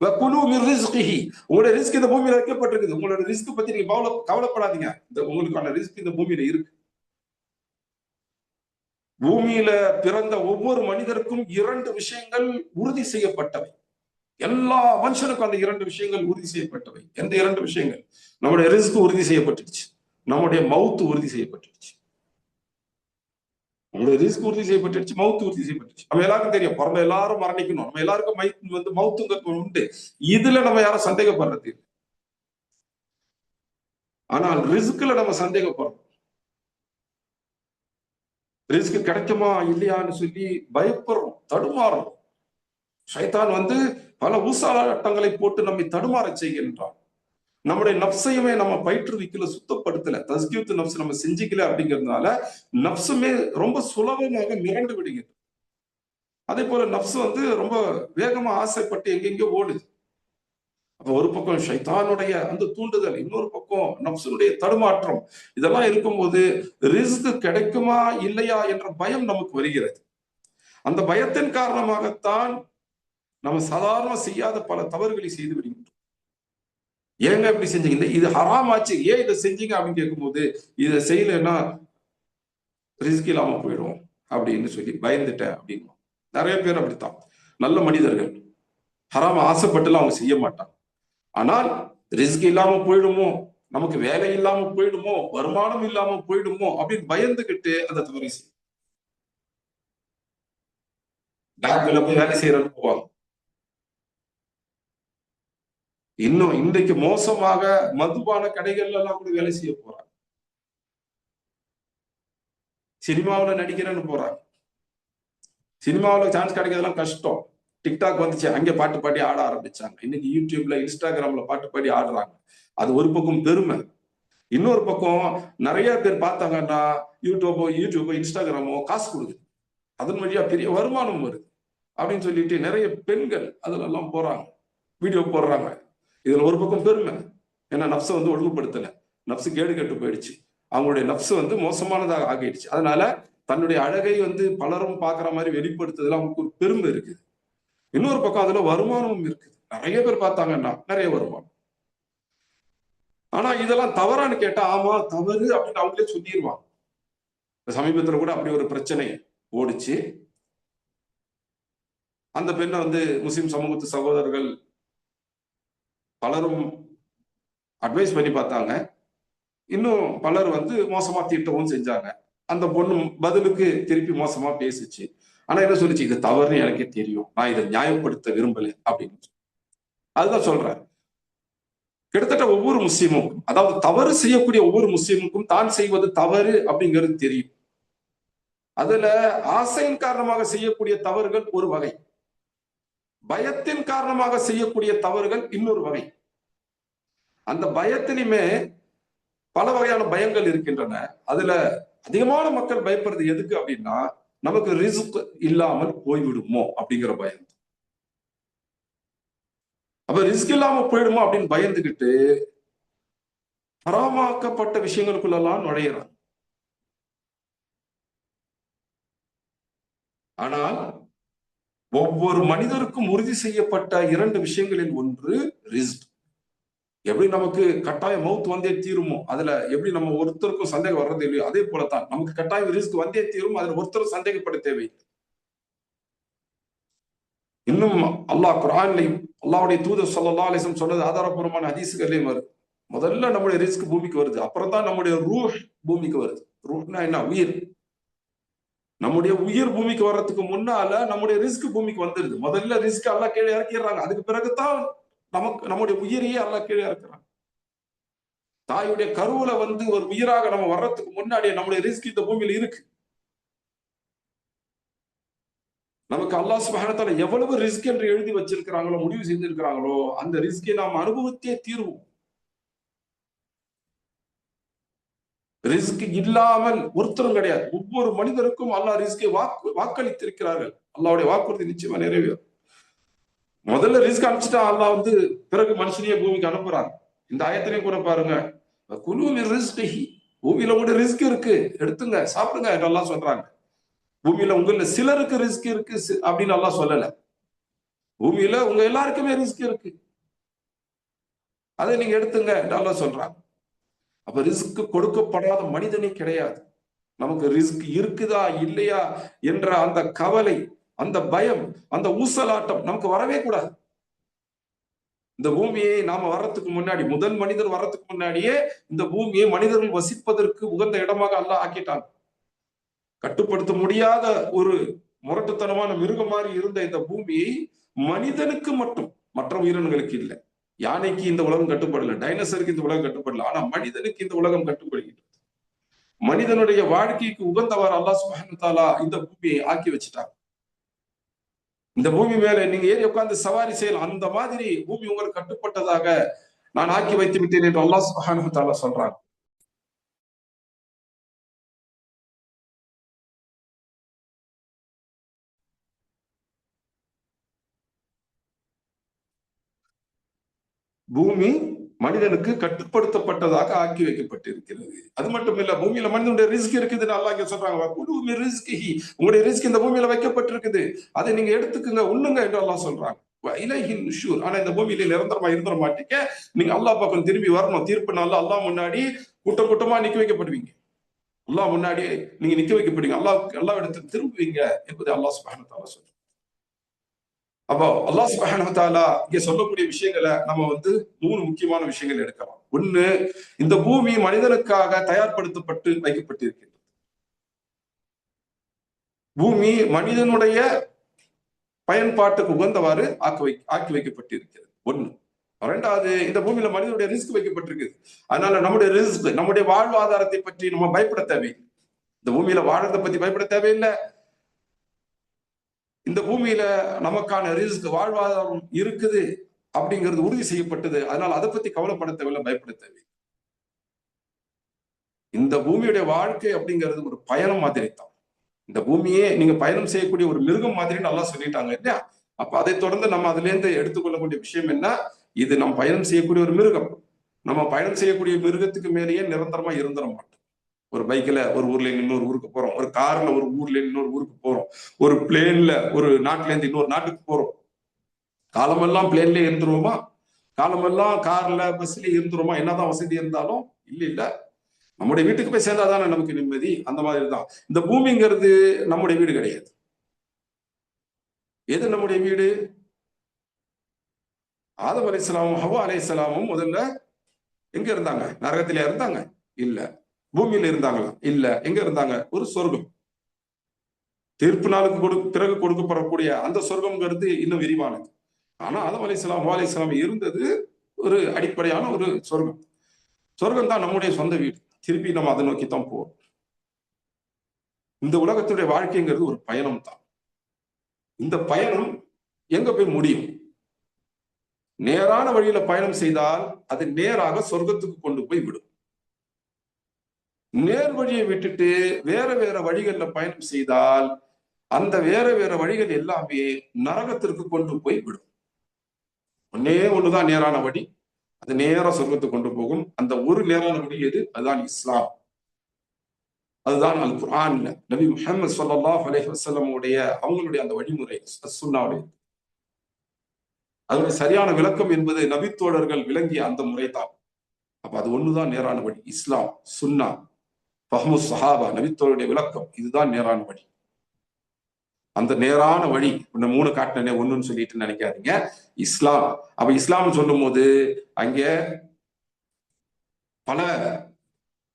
உங்களுடைய ரிஸ்க் இந்த பூமியில வைக்கப்பட்டிருக்குது. உங்களோட ரிஸ்க் பத்தி நீங்க கவலைப்படாதீங்க, இந்த உங்களுக்கான ரிஸ்க் இந்த பூமியில இருக்கு. பூமியில பிறந்த ஒவ்வொரு மனிதருக்கும் 2 விஷயங்கள் உறுதி செய்யப்பட்டவை. எல்லா மனுஷனுக்கும் அந்த 2 விஷயங்கள் உறுதி செய்யப்பட்டவை. எந்த 2 விஷயங்கள்? நம்முடைய ரிஸ்க் உறுதி செய்யப்பட்டுச்சு, நம்முடைய மவுத் உறுதி செய்யப்பட்டுச்சு. நம்மளுடைய ரிஸ்க் உறுதி செய்யப்பட்டுச்சு, மவுத் உறுதி செய்யப்பட்டுச்சு. நம்ம எல்லாருக்கும் தெரியும், பிறந்த எல்லாரும் மரணிக்கணும், நம்ம எல்லாருக்கும் மவுத்துங்கிறது உண்டு. இதுல நம்ம யாரும் சந்தேகப்படுறது. ஆனால் ரிஸ்க்ல நம்ம சந்தேகப்படுறோம். ரிஸ்க் கிடைக்குமா இல்லையான்னு சொல்லி பயப்படுறோம், தடுமாறும். ஷைத்தான் பல ஊசாட்டங்களை போட்டு நம்மை தடுமாற செய்கின்றான். நம்முடைய நப்சையுமே நம்ம பயிற்றுவிக்கல, சுத்தப்படுத்தல, தஸ்கியத்து நப்ஸ் நம்ம செஞ்சுக்கல. அப்படிங்கிறதுனால நப்சுமே ரொம்ப சுலபமாக மிரண்டு விடுகிறது. அதே போல நப்சு ரொம்ப வேகமா ஆசைப்பட்டு எங்கெங்கோ ஓடுது. அப்ப ஒரு பக்கம் ஷைத்தானுடைய அந்த தூண்டுதல், இன்னொரு பக்கம் நப்சுடைய தடுமாற்றம், இதெல்லாம் இருக்கும்போது ரிஸ்க் கிடைக்குமா இல்லையா என்ற பயம் நமக்கு வருகிறது. அந்த பயத்தின் காரணமாகத்தான் நம்ம சாதாரண செய்யாத பல தவறுகளை செய்து விடுகின்றோம். ஏங்க இப்படி செஞ்சீங்க, இது ஹராம் ஆச்சு, ஏன் இதை செஞ்சீங்க அப்படின்னு கேட்கும்போது, இதை செய்யலைன்னா ரிஸ்க் இல்லாம போயிடும் அப்படின்னு சொல்லி பயந்துட்டேன் அப்படின்னு. நிறைய பேர் அப்படித்தான், நல்ல மனிதர்கள், ஹராம ஆசைப்பட்டுலாம் அவங்க செய்ய மாட்டாங்க. ஆனால் ரிஸ்க் இல்லாம போயிடுமோ, நமக்கு வேலை இல்லாம போயிடுமோ, வருமானம் இல்லாம போயிடுமோ அப்படின்னு பயந்துகிட்டு அந்த தவறை செய்யும். பேங்க்ல போய் வேலை செய்யறன்னு போவாங்க, இன்னும் இன்றைக்கு மோசமாக மதுபான கடைகள்ல எல்லாம் கூட வேலை செய்ய போறாங்க. சினிமாவில் நடிக்கிறேன்னு போறாங்க. சினிமாவில் சான்ஸ் கிடைக்கிறதெல்லாம் கஷ்டம். டிக்டாக் வந்துச்சு, அங்கே பாட்டு பாடி ஆட ஆரம்பிச்சாங்க. இன்னைக்கு யூடியூப்ல இன்ஸ்டாகிராம்ல பாட்டு பாடி ஆடுறாங்க. அது ஒரு பக்கம் பெருமை. இன்னொரு பக்கம் நிறைய பேர் பார்த்தாங்கன்னா யூடியூபோ இன்ஸ்டாகிராமோ காசு கொடுக்குது, அதன் வழியா பெரிய வருமானம் வருது அப்படின்னு சொல்லிட்டு நிறைய பெண்கள் அதுல எல்லாம் போறாங்க, வீடியோ போடுறாங்க. இதுல ஒரு பக்கம் பெருமை, ஏன்னா நப்சை வந்து ஒழுங்குபடுத்தல, நப்சு கேடு கெட்டு போயிடுச்சு, அவங்களுடைய நப்சு வந்து மோசமானதாக ஆகிடுச்சு. அதனால தன்னுடைய அழகை வந்து பலரும் பார்க்குற மாதிரி வெளிப்படுத்துறதுல அவங்களுக்கு ஒரு பெருமை இருக்குது. இன்னொரு பக்கம் அதுல வருமானமும் இருக்குது. நிறைய பேர் பார்த்தாங்கன்னா நிறைய வருமானம். ஆனா இதெல்லாம் தவறான்னு கேட்டா ஆமா தவறு அப்படின்னு அவங்களே சொல்லிடுவாங்க. சமீபத்துல கூட அப்படி ஒரு பிரச்சனை ஓடிச்சு. அந்த பெண்ணை வந்து முஸ்லிம் சமூகத்து சகோதரர்கள் பலரும் அட்வைஸ் பண்ணி பார்த்தாங்க. இன்னும் பலர் வந்து மோசமா தீட்டவும் செஞ்சாங்க. அந்த பொண்ணு பதிலுக்கு திருப்பி மோசமா பேசிச்சு. ஆனா என்ன சொல்லிச்சு, இது தவறுன்னு எனக்கே தெரியும், நான் இதை நியாயப்படுத்த விரும்பல அப்படின்னு. அதுதான் சொல்றேன், கிட்டத்தட்ட ஒவ்வொரு முஸ்லீமும், அதாவது தவறு செய்யக்கூடிய ஒவ்வொரு முஸ்லீமுக்கும் தான் செய்வது தவறு அப்படிங்கிறது தெரியும். அதுல ஆசையின் காரணமாக செய்யக்கூடிய தவறுகள் ஒரு வகை, பயத்தின் காரணமாக செய்யக்கூடிய தவறுகள் இன்னொரு வகை. அந்த பயத்திலுமே பல வகையான பயங்கள் இருக்கின்றன. அதுல அதிகமான மக்கள் பயப்படுறது எதுக்கு அப்படின்னா, நமக்கு ரிஸ்க் இல்லாமல் போய்விடுமோ அப்படிங்கிற பயம். அப்ப ரிஸ்க் இல்லாம போயிடுமோ அப்படின்னு பயந்துகிட்டு ஹராமாக்கப்பட்ட விஷயங்களுக்குள்ளெல்லாம் நுழையிறான். ஆனால் ஒவ்வொரு மனிதருக்கும் உறுதி செய்யப்பட்ட 2 விஷயங்களில் ஒன்று ரிஸ்க். எப்படி நமக்கு கட்டாயம் மவுத் வந்தே தீருமோ, அதுல எப்படி நம்ம ஒருத்தருக்கும் சந்தேகம் வர்றது இல்லையோ, அதே போலத்தான் நமக்கு கட்டாயம் ரிஸ்க் வந்தே தீரும், அதுல ஒருத்தரும் சந்தேகப்பட தேவை. இன்னும் அல்லாஹ் குர்ஆன்லையும் அல்லாஹ்வுடைய தூதர் ஸல்லல்லாஹு அலைஹி வஸல்லம் சொன்னது ஆதாரபூர்வமான ஹதீஸ்களையும் வருது. முதல்ல நம்முடைய ரிஸ்க் பூமிக்கு வருது, அப்புறம் தான் நம்முடைய ரூஹ் பூமிக்கு வருது. ரூஹ்னா என்ன? உயிர். நம்முடைய உயிர் பூமிக்கு வர்றதுக்கு முன்னால நம்முடைய ரிஸ்க் பூமிக்கு வந்துருது. முதல்ல ரிஸ்க் அல்லாஹ் கீழே இறக்கிடுறாங்க, அதுக்கு பிறகுதான் நம்முடைய உயிரையே அல்லாஹ் கீழே இறக்குறாங்க. தாயுடைய கருவுல வந்து ஒரு உயிராக நம்ம வர்றதுக்கு முன்னாடியே நம்முடைய ரிஸ்க் இந்த பூமியில இருக்கு. நமக்கு அல்லாஹ் சுப்ஹானஹு வ தஆலா எவ்வளவு ரிஸ்க் என்று எழுதி வச்சிருக்கிறாங்களோ, முடிவு செய்திருக்கிறாங்களோ, அந்த ரிஸ்கை நாம் அனுபவித்தே தீர்வோம். ரிஸ்க் இல்லாமல் ஒருத்தரும் கிடையாது. ஒவ்வொரு மனிதருக்கும் அல்லாஹ் ரிஸ்கை வாக்களித்திருக்கிறார்கள். அல்லாஹ்வுடைய வாக்குறுதி நிச்சயமா நிறைவேறும். முதல்ல ரிஸ்க் அனுப்பிச்சுட்டா அல்லாஹ் வந்து பிறகு மனுஷனையே பூமிக்கு அனுப்புறாங்க. இந்த ஆயத்திலையும் கூட பாருங்க, குலு மின் ரிஸ்கிஹி, பூமியில கூட ரிஸ்க் இருக்கு, எடுத்துங்க சாப்பிடுங்க என்று அல்லாஹ் சொல்றாங்க. பூமியில உங்கள சிலருக்கு ரிஸ்க் இருக்கு அப்படின்னு அல்லாஹ் சொல்லல. பூமியில உங்க எல்லாருக்குமே ரிஸ்க் இருக்கு, அதை நீங்க எடுத்துங்க என்று அல்லாஹ் சொல்றாங்க. அப்ப ரிஸ்க் கொடுக்கப்படாத மனிதனே கிடையாது. நமக்கு ரிஸ்க் இருக்குதா இல்லையா என்ற அந்த கவலை, அந்த பயம், அந்த ஊசலாட்டம் நமக்கு வரவே கூடாது. இந்த பூமியை நாம வர்றதுக்கு முன்னாடி, முதல் மனிதர் வர்றதுக்கு முன்னாடியே இந்த பூமியை மனிதர்கள் வசிப்பதற்கு உகந்த இடமாக அல்லாஹ் ஆக்கிட்டாங்க. கட்டுப்படுத்த முடியாத ஒரு முரட்டுத்தனமான மிருகம் மாதிரி இருந்த இந்த பூமியை மனிதனுக்கு மட்டும், மற்ற உயிரினங்களுக்கு இல்லை. யானைக்கு இந்த உலகம் கட்டுப்படல, டைனோசருக்கு இந்த உலகம் கட்டுப்படல, ஆனா மனிதனுக்கு இந்த உலகம் கட்டுப்படுகிறது. மனிதனுடைய வாழ்க்கைக்கு உகந்தவர் அல்லாஹ் சுப்ஹானஹு வ தஆலா இந்த பூமியை ஆக்கி வச்சுட்டாங்க. இந்த பூமி மேல நீங்க ஏறி உட்கார்ந்து சவாரி செய்யலாம், அந்த மாதிரி பூமி உங்களுக்கு கட்டுப்பட்டதாக நான் ஆக்கி வைத்து விட்டேன் என்று அல்லாஹ் சுப்ஹானஹு வ தஆலா சொல்றாங்க. பூமி மனிதனுக்கு கட்டுப்படுத்தப்பட்டதாக ஆக்கி வைக்கப்பட்டிருக்கிறது. அது மட்டும் இல்ல, பூமியில மனிதனுடைய ரிஸ்க் இருக்குதுன்னு அல்லாஹ் இங்க சொல்றாங்க. உங்களுடைய ரிஸ்க் இந்த பூமியில வைக்கப்பட்டிருக்குது, அதை நீங்க எடுத்துக்குங்க, உண்ணுங்க என்று அல்லாஹ் சொல்றாங்க. இலைஹின் நுஷூர். ஆனா இந்த பூமியில நிரந்தரமா இருந்துட மாட்டீங்க, நீங்க அல்லாஹ் பக்கம் திரும்பி வரணும். தீர்ப்பு நாள்ல அல்லாஹ் முன்னாடி கூட்டம் கூட்டமா நிக்க வைக்கப்படுவீங்க. அல்லாஹ் முன்னாடி நீங்க நிக்க வைக்கப்படுவீங்க, அல்லாஹ் இடத்துல திரும்புவீங்க என்பதை அல்லாஹ் சுப்ஹானஹு வ தஆலா சொல்றாங்க. அப்போ அல்லாஹ் சுப்ஹானஹு வ தஆலா இங்க சொல்லக்கூடிய விஷயங்களை நம்ம வந்து 3 முக்கியமான விஷயங்கள் எடுக்கலாம். ஒண்ணு, இந்த பூமி மனிதனுக்காக தயார்படுத்தப்பட்டு வைக்கப்பட்டிருக்கிறது. பூமி மனிதனுடைய பயன்பாட்டுக்கு உகந்தவாறு ஆக்கி வைக்கப்பட்டிருக்கிறது. ஒண்ணு. ரெண்டாவது, இந்த பூமியில மனிதனுடைய ரிஸ்க் வைக்கப்பட்டிருக்கு. அதனால நம்முடைய ரிஸ்க், நம்முடைய வாழ்வாதாரத்தை பற்றி நம்ம பயப்பட தேவையில்லை. இந்த பூமியில வாழறதை பத்தி பயப்பட தேவையில்லை. இந்த பூமியில நமக்கான ரிஸ்க், வாழ்வாதாரம் இருக்குது அப்படிங்கிறது உறுதி செய்யப்பட்டது. அதனால அதை பத்தி கவலைப்பட தேவையில்லை, பயப்பட தேவை. இந்த பூமியுடைய வாழ்க்கை அப்படிங்கிறது ஒரு பயணம் மாதிரி தான். இந்த பூமியே நீங்க பயணம் செய்யக்கூடிய ஒரு மிருகம் மாதிரி நல்லா சொல்லிட்டாங்க இல்லையா? அப்ப அதை தொடர்ந்து நம்ம அதுல இருந்து எடுத்துக்கொள்ளக்கூடிய விஷயம் என்ன? இது நம்ம பயணம் செய்யக்கூடிய ஒரு மிருகம். நம்ம பயணம் செய்யக்கூடிய மிருகத்துக்கு மேலேயே நிரந்தரமா இருந்துட மாட்டோம். ஒரு பைக்ல ஒரு ஊர்ல இன்னொரு ஊருக்கு போறோம், ஒரு கார்ல ஒரு ஊர்ல இன்னொரு ஊருக்கு போறோம், ஒரு பிளேன்ல ஒரு நாட்டுல இருந்து இன்னொரு நாட்டுக்கு போறோம். காலமெல்லாம் பிளேன்லயே இருந்துருவோமா? காலமெல்லாம் கார்ல பஸ்ல இருந்துருவோமா? என்னதான் வசதி இருந்தாலும் இல்ல இல்ல. நம்முடைய வீட்டுக்கு போய் சேர்ந்தாதானே நமக்கு நிம்மதி. அந்த மாதிரி தான் இந்த பூமிங்கிறது நம்முடைய வீடு கிடையாது. எது நம்முடைய வீடு? ஆதம் அலைஹிஸ்ஸலாமும் ஹவ்வா அலைஹிஸ்ஸலாமும் முதல்ல எங்க இருந்தாங்க? நரகத்திலே இருந்தாங்க? இல்ல. பூமியில இருந்தாங்களா? இல்ல. எங்க இருந்தாங்க? ஒரு சொர்க்கம். தீர்ப்பு நாளுக்கு பிறகு கொடுக்கப்படக்கூடிய அந்த சொர்க்கம்ங்கிறது இன்னும் விரிவானது. ஆனா ஆதம் அலைஹிஸ்ஸலாம் ஹவ்வா அலைஹிஸ்ஸலாம் இருந்தது ஒரு அடிப்படையான ஒரு சொர்க்கம். சொர்க்கம் தான் நம்முடைய சொந்த வீடு. திருப்பி நம்ம அதை நோக்கி தான் போறோம். இந்த உலகத்துடைய வாழ்க்கைங்கிறது ஒரு பயணம் தான். இந்த பயணம் எங்க போய் முடியும்? நேரான வழியில பயணம் செய்தால் அது நேராக சொர்க்கத்துக்கு கொண்டு போய் விடும். நேர் வழியை விட்டுட்டு வேற வேற வழிகள்ல பயணம் செய்தால் அந்த வேற வேற வழிகள் எல்லாமே நரகத்திற்கு கொண்டு போய் விடும். ஒன்னே ஒண்ணுதான் நேரான வழி, அது நேரா சொர்க்கத்துக்கு கொண்டு போகும். அந்த ஒரு நேரான வழி எது? அதுதான் இஸ்லாம். அதுதான் அல் குர்ஆன்ல நபி முஹம்மது ஸல்லல்லாஹு அலைஹி வஸல்லம் உடைய அவங்களுடைய அந்த வழிமுறை சுன்னாவுடைய அதனுடைய சரியான விளக்கம் என்பது நபித்தோழர்கள் விளங்கிய அந்த முறை தான். அப்ப அது ஒண்ணுதான் நேரான வழி. இஸ்லாம், சுன்னா, ஃபஹ்மு ஸஹாபா, நபித்தோழருடைய விளக்கம், இதுதான் நேரான வழி. அந்த நேரான வழி இந்த 3 காட்டினே ஒண்ணுன்னு சொல்லிட்டு நினைக்காதீங்க. இஸ்லாம். அப்ப இஸ்லாம் சொல்லும் போது அங்கே பல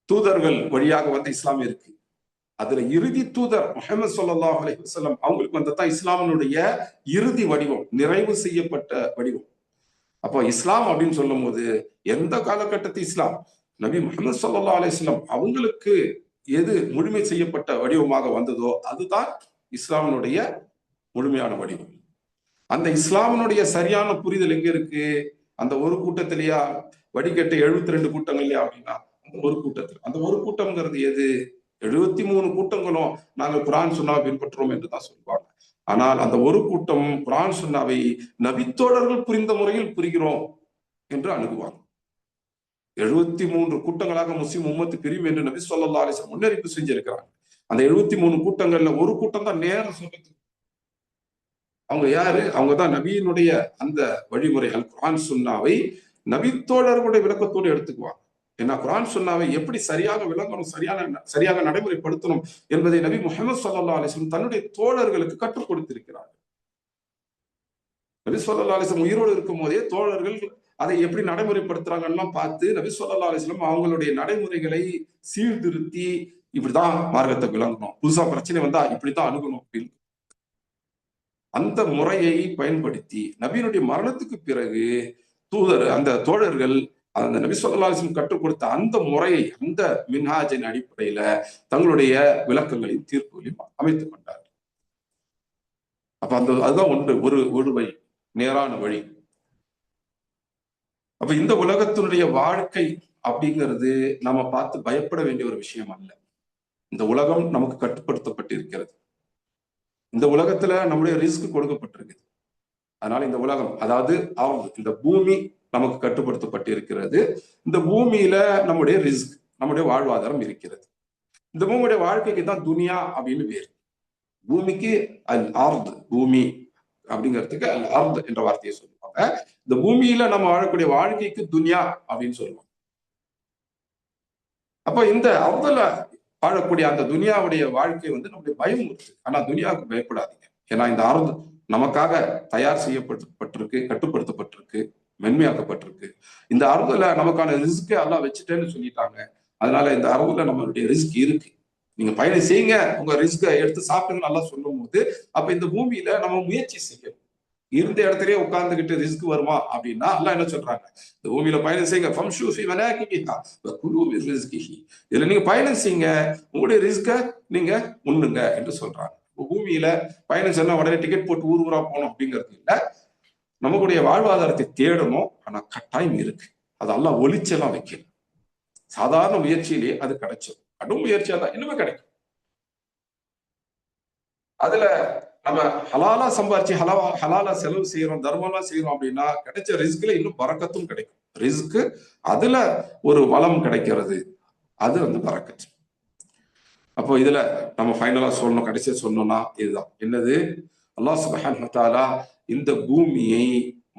தூதர்கள் வழியாக வந்த இஸ்லாம் இருக்கு. அதுல இறுதி தூதர் முஹம்மது ஸல்லல்லாஹு அலைஹி வஸல்லம் அவங்களுக்கு வந்ததான் இஸ்லாமினுடைய இறுதி வடிவம், நிறைவு செய்யப்பட்ட வடிவம். அப்போ இஸ்லாம் அப்படின்னு சொல்லும் போது எந்த காலகட்டத்து இஸ்லாம்? நபி முஹம்மது ஸல்லல்லாஹு அலைஹி வஸல்லம் அவங்களுக்கு எது முழுமை செய்யப்பட்ட வடிவமாக வந்ததோ அதுதான் இஸ்லாமினுடைய முழுமையான வடிவம். அந்த இஸ்லாமினுடைய சரியான புரிதல் எங்க இருக்கு? அந்த ஒரு கூட்டத்திலேயா? வடிகட்ட 72 கூட்டங்கள்லையா அப்படின்னா அந்த ஒரு கூட்டத்தில். அந்த ஒரு கூட்டம்ங்கிறது எது? 73 கூட்டங்களும் நாங்கள் குர்ஆன் சுன்னாவை பின்பற்றுவோம் என்றுதான் சொல்வாங்க. ஆனால் அந்த ஒரு கூட்டம் குர்ஆன் சுன்னாவை நபித்தோழர்கள் புரிந்த முறையில் புரிகிறோம் என்று அணுகுவாங்க. 73 கூட்டங்களாக முஸ்லிம் உம்மத்து பிரியும் என்று நபி ஸல்லல்லாஹு அலைஹி வஸல்லம் முன்னறிவிப்பு செஞ்சிருக்கிறாங்க. அந்த 73 கூட்டங்கள்ல ஒரு கூட்டம் தான் நேர சொர்க்கத்துக்கு. அவங்க யாரு? அவங்க தான் நபியினுடைய அந்த வழிமுறை அல் குர்ஆன் சுன்னாவை நபித்தோழர்களுடைய விளக்கத்தோடு எடுத்துக்குவாங்க. ஏன்னா குர்ஆன் சுன்னாவை எப்படி சரியாக விளங்கணும், சரியாக நடைமுறைப்படுத்தணும் என்பதை நபி முஹம்மது ஸல்லல்லாஹு அலைஹி வஸல்லம் தன்னுடைய தோழர்களுக்கு கற்றுக் கொடுத்திருக்கிறார். நபி ஸல்லல்லாஹு அலைஹி வஸல்லம் உயிரோடு இருக்கும் போதே தோழர்கள் அதை எப்படி நடைமுறைப்படுத்துறாங்கன்னு பார்த்து நபி ஸல்லல்லாஹு அலைஹி வஸல்லம் அவங்களுடைய நடைமுறைகளை சீர்திருத்தி இப்படிதான் மார்க்கத்தை விளங்கணும், புதுசா பிரச்சனை வந்தா இப்படித்தான் அணுகணும் அப்படின்னு அந்த முறையை பயன்படுத்தி நபியினுடைய மரணத்துக்கு பிறகு அந்த தோழர்கள் அந்த நபி ஸல்லல்லாஹு அலைஹி வஸல்லம் கற்றுக் கொடுத்த அந்த முறையை, அந்த மின்ஹாஜின் அடிப்படையில தங்களுடைய விளக்கங்களையும் தீர்ப்புகளையும் அமைத்துக் கொண்டார்கள். அப்ப அதுதான் ஒரு வழி, நேரான வழி. அப்ப இந்த உலகத்தினுடைய வாழ்க்கை அப்படிங்கிறது நம்ம பார்த்து பயப்பட வேண்டிய ஒரு விஷயம் அல்ல. இந்த உலகம் நமக்கு கட்டுப்படுத்தப்பட்டிருக்கிறது. இந்த உலகத்துல நம்முடைய ரிஸ்க் கொடுக்கப்பட்டிருக்கு. அதனால இந்த உலகம், அதாவது இந்த பூமி நமக்கு கட்டுப்படுத்தப்பட்டிருக்கிறது. இந்த பூமியில நம்முடைய ரிஸ்க், நம்முடைய வாழ்வாதாரம் இருக்கிறது. இந்த பூமியுடைய வாழ்க்கைக்கு தான் துனியா அப்படின்னு பேரு. பூமிக்கு அல் அர்த், பூமி அப்படிங்கிறதுக்கு அல் அர்த் என்ற வார்த்தையை சொல்லுவாங்க. இந்த பூமியில நம்ம வாழக்கூடிய வாழ்க்கைக்கு துனியா அப்படின்னு சொல்லுவாங்க. அப்ப இந்த அர்துல வாழக்கூடிய அந்த துனியாவுடைய வாழ்க்கை நம்முடைய பயம் இருக்கு. ஆனா துனியாவுக்கு பயப்படாதீங்க. ஏன்னா இந்த அர்த் நமக்காக தயார் செய்யப்பட்டிருக்கு, கட்டுப்படுத்தப்பட்டிருக்கு, மென்மையாக்கப்பட்டிருக்கு. இந்த அர்துல நமக்கான ரிஸ்கை எல்லாம் வச்சுட்டேன்னு சொல்லிட்டாங்க. அதனால இந்த அர்துல நம்மளுடைய ரிஸ்க் இருக்கு. நீங்க பயணம் செய்யுங்க, உங்க ரிஸ்கை எடுத்து சாப்பிடுங்க நல்லா சொல்லும் போது அப்ப இந்த பூமியில நம்ம முயற்சி செய்யணும். இருந்த இடத்துலயே உட்கார்ந்துகிட்டு ரிஸ்க் வருமா அப்படின்னா அல்லாஹ் என்ன சொல்றாங்க, இந்த பூமியில பயணம் செய்யுங்க, ஃபம்ஷு ஃபீ மனாகிபிஹா வ குலூ மின் ரிஸ்கிஹி, இதுல நீங்க பயணம் செய்யுங்க, உங்களுடைய ரிஸ்க நீங்க உண்ணுங்க என்று சொல்றாங்க. பூமியில பயணம் சொன்னா உடனே டிக்கெட் போட்டு ஊர் ஊரா போகணும் அப்படிங்கிறது இல்ல. நமக்குடைய வாழ்வாதாரத்தை தேடணும். ஆனா கட்டாயம் இருக்கு. அது அல்லாஹ் ஒளிச்செல்லாம் வைக்கல. சாதாரண முயற்சியிலேயே அது கிடைச்சது. கடும் முயற்சியா தான் இன்னுமே கிடைக்கும். அதுல நம்ம ஹலாலா சம்பாரிச்சு ஹலாலா செலவு செய்யறோம், தர்மம்லாம் செய்யறோம் அப்படின்னா கிடைச்ச ரிஸ்க்ல இன்னும் பறக்கத்தும் கிடைக்கும். ரிஸ்க் அதுல ஒரு வளம் கிடைக்கிறது, அது வந்து பறக்கத்து. அப்போ இதுல நம்ம ஃபைனலா சொல்லணும், கடைசியா சொல்லணும்னா இதுதான் என்னது, அல்லாஹ் சுப்ஹானஹு வ தஆலா இந்த பூமியை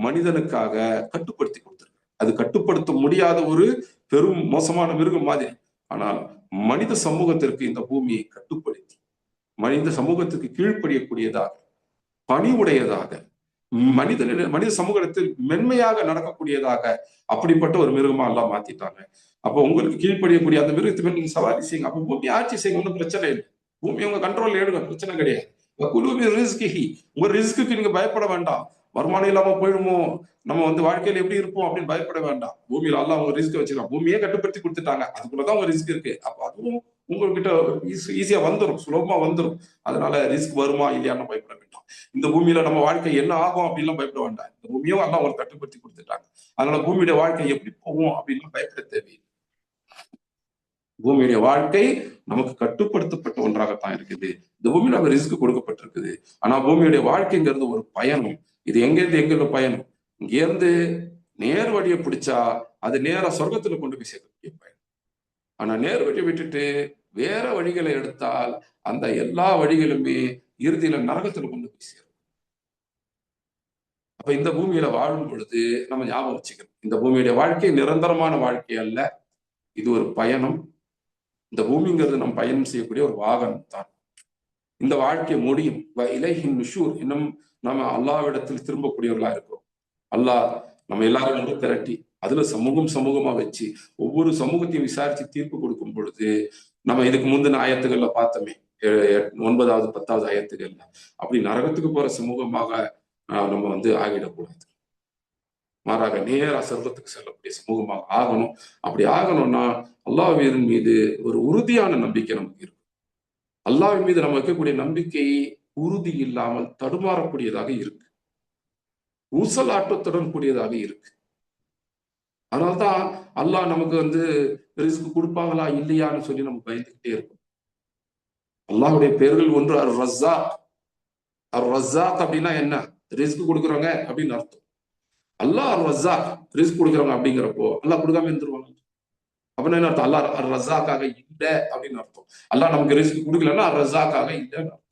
மனிதனுக்காக கட்டுப்படுத்தி கொடுத்திருக்கு. அது கட்டுப்படுத்த முடியாத ஒரு பெரும் மோசமான மிருகம் மாதிரி. ஆனால் மனித சமூகத்திற்கு இந்த பூமியை கட்டுப்படுத்தி மனித சமூகத்துக்கு கீழ்ப்படியக்கூடியதாக, பணிவுடையதாக, மனித சமூகத்தில் மென்மையாக நடக்கக்கூடியதாக அப்படிப்பட்ட ஒரு மிருகமா எல்லாம் மாத்திட்டாங்க. அப்போ உங்களுக்கு கீழ்ப்படியக்கூடிய அந்த மிருகத்தை நீங்க சவாரி செய்யுங்க. அப்போ பூமி ஆட்சி செய்யுங்க, ஒன்றும் பிரச்சனை இல்லை. பூமி உங்க கண்ட்ரோல் எடுங்க, பிரச்சனை கிடையாது. உங்க ரிஸ்க்கு நீங்க பயப்பட வேண்டாம். வருமானம் இல்லாம போயிடுமோ, நம்ம வந்து வாழ்க்கையில எப்படி இருப்போம் அப்படின்னு பயப்பட வேண்டாம். பூமியில அல்லாஹ் உங்க ரிஸ்க் வச்சிருக்கான். பூமியே கட்டுப்படுத்தி கொடுத்துட்டாங்க, அதுக்குள்ளதான் உங்க ரிஸ்க் இருக்கு. அப்ப அதுவும் உங்ககிட்ட ஈஸியா வந்துடும், சுலபமா வந்துடும். அதனால ரிஸ்க் வருமா இல்லையான்னு பயப்பட வேண்டாம். இந்த பூமியில நம்ம வாழ்க்கை என்ன ஆகும் அப்படின்லாம் பயப்பட வேண்டாம். இந்த பூமியும் அல்லாஹ் உங்களுக்கு கட்டுப்படுத்தி கொடுத்துட்டாங்க. அதனால பூமியுடைய வாழ்க்கை எப்படி போகும் அப்படின்னு பயப்பட தேவையில்லை. பூமியுடைய வாழ்க்கை நமக்கு கட்டுப்படுத்தப்பட்ட ஒன்றாகத்தான் இருக்குது. இந்த பூமி நம்ம ரிஸ்க் கொடுக்கப்பட்டிருக்குது. ஆனா பூமியுடைய வாழ்க்கைங்கிறது ஒரு பயணம். இது எங்கிருந்து எங்க பயணம், இங்க இருந்து நேர் வழியை பிடிச்சா அது நேரா சொர்க்கத்துல கொண்டு போய் சேர்க்கக்கூடிய பயணம். ஆனா நேர் வழியை விட்டுட்டு வேற வழிகளை எடுத்தால் அந்த எல்லா வழிகளுமே இறுதியில நரகத்துல கொண்டு போய் சேரும். அப்ப இந்த பூமியில வாழும் பொழுது நம்ம ஞாபகம் வச்சுக்கணும், இந்த பூமியுடைய வாழ்க்கை நிரந்தரமான வாழ்க்கை அல்ல, இது ஒரு பயணம். இந்த பூமிங்கிறது நம்ம பயணம் செய்யக்கூடிய ஒரு வாகனம் தான். இந்த வாழ்க்கை முடியும். இலைஹின் நுஷூர், இன்னும் நம்ம அல்லாஹ்விடத்தில் திரும்பக்கூடியவர்களா இருக்கிறோம். அல்லாஹ் நம்ம எல்லாரும் ஒன்று திரட்டி அதுல சமூகமா வச்சு ஒவ்வொரு சமூகத்தையும் விசாரிச்சு தீர்ப்பு கொடுக்கும் பொழுது, நம்ம இதுக்கு முந்தின ஆயத்துகள்ல பார்த்தோமே, 9வது 10வது ஆயத்துகள்ல, அப்படி நரகத்துக்கு போற சமூகமாக நம்ம வந்து ஆகிடக்கூடாது. மாறாக நேரா சொர்க்கத்துக்கு செல்லக்கூடிய சமூகமாக ஆகணும். அப்படி ஆகணும்னா அல்லாஹ்வின் மீது ஒரு உறுதியான நம்பிக்கை நமக்கு இருக்கும். அல்லாஹ்வின் மீது நம்ம வைக்கக்கூடிய நம்பிக்கை உறுதி இல்லாமல் தடுமாறக்கூடியதாக இருக்கு, ஊசலாட்டத்துடன் கூடியதாக இருக்கு. அதனால்தான் அல்லாஹ் நமக்கு வந்து ரிஸ்க் கொடுப்பாங்களா இல்லையான்னு சொல்லி நம்ம பயந்துகிட்டே இருக்கும். அல்லாஹ்வுடைய பெயர்கள் ஒன்று அர் ரஸாக். அர் ரஸாக் அப்படின்னா என்ன, ரிஸ்க் கொடுக்குறவங்க அப்படின்னு அர்த்தம். அல்லாஹ் அர் ரஸாக், ரிஸ்க் கொடுக்குறவங்க அப்படிங்கிறப்போ அல்லாஹ் கொடுக்காம இருந்துருவாங்க. அப்படின்னு என்ன அர்த்தம், அல்லாஹ் அர் ரஸாக்காக இல்லை அப்படின்னு அர்த்தம். அல்லாஹ் நமக்கு ரிஸ்க் கொடுக்கலன்னா அர் ரஸாக்காக இல்லைன்னு அர்த்தம்.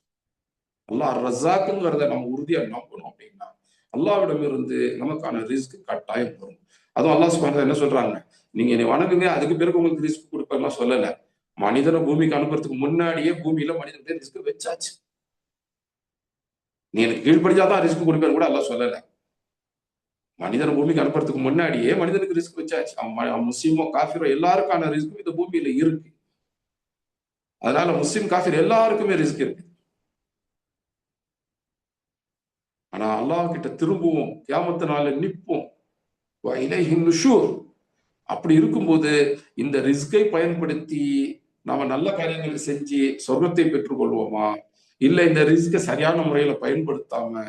அல்லாஹ் அர் ரஸாக்குங்கிறத நம்ம உறுதியா நம்பணும். அப்படின்னா அல்லாஹ்விடம் இருந்து நமக்கான ரிஸ்க் கட்டாயம் வரும். அதுவும் அல்லாஹ் சுப்ஹானஹு என்ன சொல்றாங்க, நீங்க என்னை வணங்குங்க, அதுக்கு பிறகு உங்களுக்கு ரிஸ்க் கொடுப்பேன்லாம் சொல்லல. மனிதனை பூமிக்கு அனுப்புறதுக்கு முன்னாடியே பூமியில மனிதனுடைய ரிஸ்க் வச்சாச்சு. நீ எனக்கு கீழ்படிஞ்சாதான் ரிஸ்க் கொடுப்பேன்னு கூட அல்லாஹ் சொல்லல. மனிதனை பூமிக்கு அனுப்புறதுக்கு முன்னாடியே மனிதனுக்கு ரிஸ்க் வச்சாச்சு. அவன் முஸ்லீமோ காஃபிரோ எல்லாருக்கான ரிஸ்க்கும் இந்த பூமியில இருக்கு. அதனால முஸ்லீம் காஃபிர் எல்லாருக்குமே ரிஸ்க் இருக்கு. ஆனா அல்லாஹ் கிட்ட திரும்புவோம், கியாமத்து நாள்ல நிற்போம். இலைஹின் நுஷூர். அப்படி இருக்கும்போது இந்த ரிஸ்கை பயன்படுத்தி நாம நல்ல காரியங்களை செஞ்சு சொர்க்கத்தை பெற்றுக்கொள்வோமா, இல்ல இந்த ரிஸ்கை சரியான முறையில பயன்படுத்தாம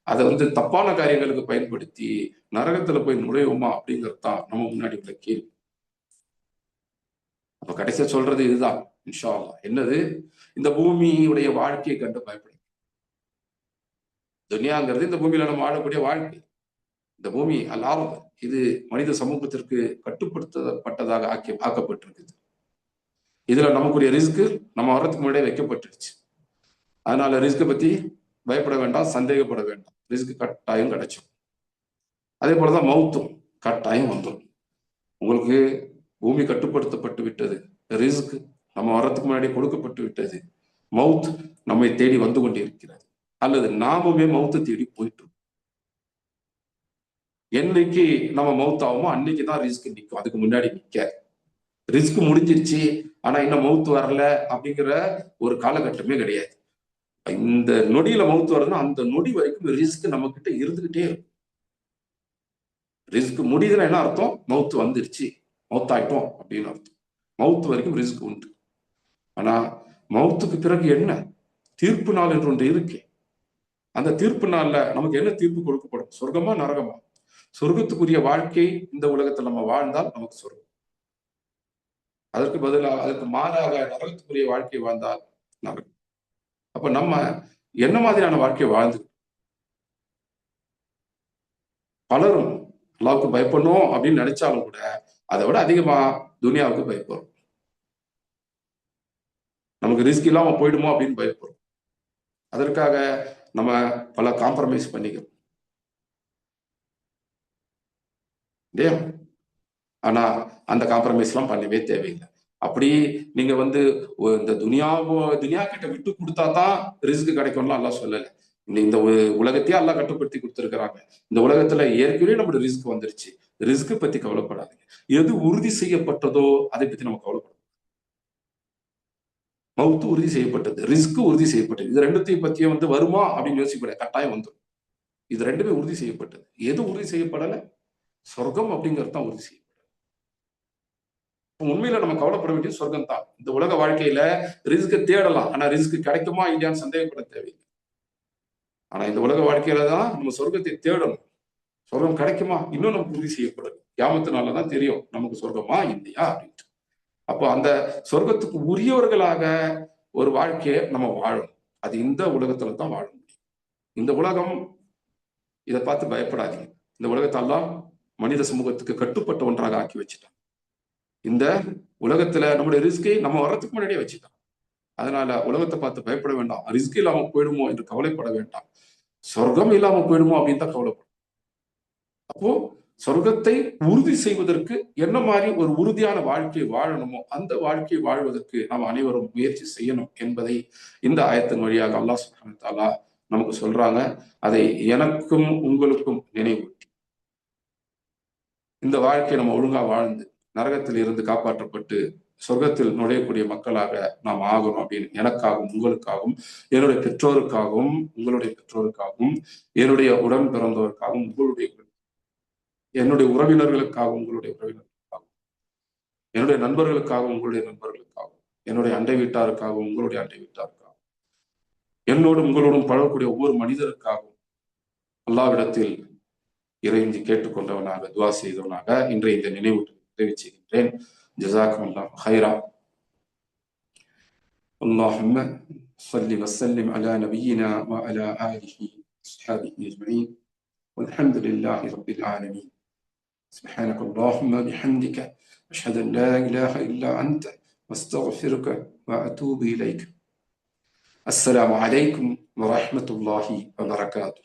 அதை வந்து தப்பான காரியங்களுக்கு பயன்படுத்தி நரகத்துல போய் நுழைவோமா அப்படிங்கிறது தான் நம்ம முன்னாடி உள்ள கேள்வி. அப்ப கடைசியா சொல்றது இதுதான் இன்ஷா அல்லாஹ். என்னது, இந்த பூமியுடைய வாழ்க்கையை கண்டு பயப்படும். துனியாங்கிறது இந்த பூமியில நம்ம வாழக்கூடிய வாழ்க்கை. இந்த பூமி அல்லாஹ் இது மனித சமூகத்திற்கு கட்டுப்படுத்தப்பட்டதாக ஆக்கப்பட்டிருக்குது. இதுல நமக்குரிய ரிஸ்க் நம்ம வர்றதுக்கு முன்னாடியே வைக்கப்பட்டுருச்சு. அதனால ரிஸ்கை பத்தி பயப்பட வேண்டாம், சந்தேகப்பட வேண்டாம். ரிஸ்க் கட்டாயம் கிடைக்கும். அதே போலதான் மௌத்தும் கட்டாயம் வந்துடும். உங்களுக்கு பூமி கட்டுப்படுத்தப்பட்டு விட்டது, ரிஸ்க் நம்ம வர்றதுக்கு முன்னாடி கொடுக்கப்பட்டு விட்டது, மவுத் நம்மை தேடி வந்து கொண்டிருக்கிறது, அல்லது நாமுமே மவுத்தை தேடி போயிட்டு. என்னைக்கு நம்ம மவுத் ஆகுமோ அன்னைக்குதான் ரிஸ்க் நிற்கும், அதுக்கு முன்னாடி நிக்க. ரிஸ்க் முடிஞ்சிருச்சு ஆனா இன்னும் மவுத் வரல அப்படிங்கிற ஒரு காலகட்டமே கிடையாது. இந்த நொடியில மவுத்து வருதுன்னா அந்த நொடி வரைக்கும் ரிஸ்க் நம்ம கிட்ட இருந்துகிட்டே இருக்கும். ரிஸ்க் முடியுதுன்னா என்ன அர்த்தம்? மவுத்து வந்துருச்சு, மவுத்தாயிட்டோம் அப்படின்னு அர்த்தம். மவுத்து வரைக்கும் ரிஸ்க் உண்டு. ஆனா மவுத்துக்கு பிறகு என்ன? தீர்ப்பு நாள் என்று ஒன்று இருக்கு. அந்த தீர்ப்பு நாள்ல நமக்கு என்ன தீர்ப்பு கொடுக்கப்படும்? சொர்க்கமா நரகமா? சொர்க்கத்துக்குரிய வாழ்க்கை இந்த உலகத்தில் நம்ம வாழ்ந்தால் நமக்கு சொர்க்கம். அதற்கு பதிலாக அதற்கு மாறாக நரகத்துக்குரிய வாழ்க்கை வாழ்ந்தால் நரகம். அப்ப நம்ம என்ன மாதிரியான வாழ்க்கையை வாழ்ந்து பலரும் அல்லாவுக்கு பயப்படணும் அப்படின்னு நினைச்சாலும் கூட அதை விட அதிகமா துனியாவுக்கு பயப்படுறோம். நமக்கு ரிஸ்க் இல்லாம போயிடுமோ அப்படின்னு பயப்படுறோம். அதற்காக நம்ம பல காம்ப்ரமைஸ் பண்ணிக்கிறோம் இல்லையா? ஆனா அந்த காம்ப்ரமைஸ் எல்லாம் பண்ணவே தேவையில்லை. அப்படி நீங்க இந்த துனியா கிட்ட விட்டு கொடுத்தா தான் ரிஸ்க் கிடைக்கும்லாம் எல்லாம் சொல்லலை. இந்த உலகத்தையே எல்லாம் கட்டுப்படுத்தி கொடுத்துருக்கிறாங்க. இந்த உலகத்துல ஏற்கனவே நம்மளோட ரிஸ்க் வந்துருச்சு. ரிஸ்க் பத்தி கவலைப்படாதீங்க. எது உறுதி செய்யப்பட்டதோ அதை பத்தி நம்ம கவலைப்படும். மவுத்து உறுதி செய்யப்பட்டது, ரிஸ்க் உறுதி செய்யப்பட்டது. இது ரெண்டுத்தையும் பத்தியும் வருமா அப்படின்னு யோசிக்கப்பட கட்டாயம் வந்துடும். இது ரெண்டுமே உறுதி செய்யப்பட்டது. எது உறுதி செய்யப்படல? சொர்க்கம் அப்படிங்கிறது தான் உறுதி செய்யப்பட்டது. உண்மையில நம்ம கவலைப்பட வேண்டியது சொர்க்கம் தான். இந்த உலக வாழ்க்கையில ரிஸ்க் தேடலாம், ஆனா ரிஸ்க் கிடைக்குமா இல்லையான்னு சந்தேகப்பட தேவையில்லை. ஆனா இந்த உலக வாழ்க்கையில தான் நம்ம சொர்க்கத்தை தேடணும். சொர்க்கம் கிடைக்குமா இன்னும் நமக்கு உறுதி செய்யப்படும். கியாமத்தினாலதான் தெரியும் நமக்கு சொர்க்கமா இல்லையா அப்படின்ட்டு. அப்போ அந்த சொர்க்கத்துக்கு உரியவர்களாக ஒரு வாழ்க்கையை நம்ம வாழணும். அது இந்த உலகத்துல தான் வாழ முடியும். இந்த உலகம் இதை பார்த்து பயப்படாதீங்க. இந்த உலகத்தெல்லாம் மனித சமூகத்துக்கு கட்டுப்பட்ட ஒன்றாக ஆக்கி வச்சுட்டான். இந்த உலகத்துல நம்முடைய ரிஸ்கை நம்ம வர்றதுக்கு முன்னாடியே வச்சுட்டான். அதனால உலகத்தை பார்த்து பயப்பட வேண்டாம். ரிஸ்க் இல்லாம போயிடுமோ என்று கவலைப்பட வேண்டாம். சொர்க்கம் இல்லாம போயிடுமோ அப்படின்னு தான் கவலைப்படும். அப்போ சொர்க்கத்தை உறுதி செய்வதற்கு என்ன மாதிரி ஒரு உறுதியான வாழ்க்கையை வாழணுமோ அந்த வாழ்க்கையை வாழ்வதற்கு நாம் அனைவரும் முயற்சி செய்யணும் என்பதை இந்த ஆயத்தின் வழியாக அல்லாஹ் சுப்ஹானஹு வ தஆலா நமக்கு சொல்றாங்க. அதை எனக்கும் உங்களுக்கும் நினைவூட்டி இந்த வாழ்க்கையை நம்ம ஒழுங்கா வாழ்ந்து நரகத்தில் இருந்து காப்பாற்றப்பட்டு சொர்க்கத்தில் நுழையக்கூடிய மக்களாக நாம் ஆகணும் அப்படின்னு எனக்காகவும் உங்களுக்காகவும் என்னுடைய பெற்றோருக்காகவும் உங்களுடைய பெற்றோருக்காகவும் என்னுடைய உடன் பிறந்தோருக்காகவும் என்னுடைய உறவினர்களுக்காகவும் உங்களுடைய உறவினர்களுக்காகவும் என்னுடைய நண்பர்களுக்காகவும் உங்களுடைய நண்பர்களுக்காகவும் என்னுடைய அண்டை வீட்டாருக்காகவும் உங்களுடைய அண்டை வீட்டாருக்காகவும் என்னோடும் உங்களோடும் பழகக்கூடிய ஒவ்வொரு மனிதருக்காகவும் அல்லாஹ்விடத்தில் இறைஞ்சி கேட்டுக்கொண்டவனாக துவா செய்தவனாக இன்றைய இந்த நினைவூட்டலை நிறைவு செய்கின்றேன். ஜஸாக்குமுல்லாஹு ஹைரா. اللهم صل وسلم على نبينا وعلى آله وصحبه أجمعين والحمد لله رب العالمين. سبحانك اللهم بحمدك أشهد أن لا إله إلا أنت واستغفرك وأتوب إليك. السلام عليكم ورحمة الله وبركاته.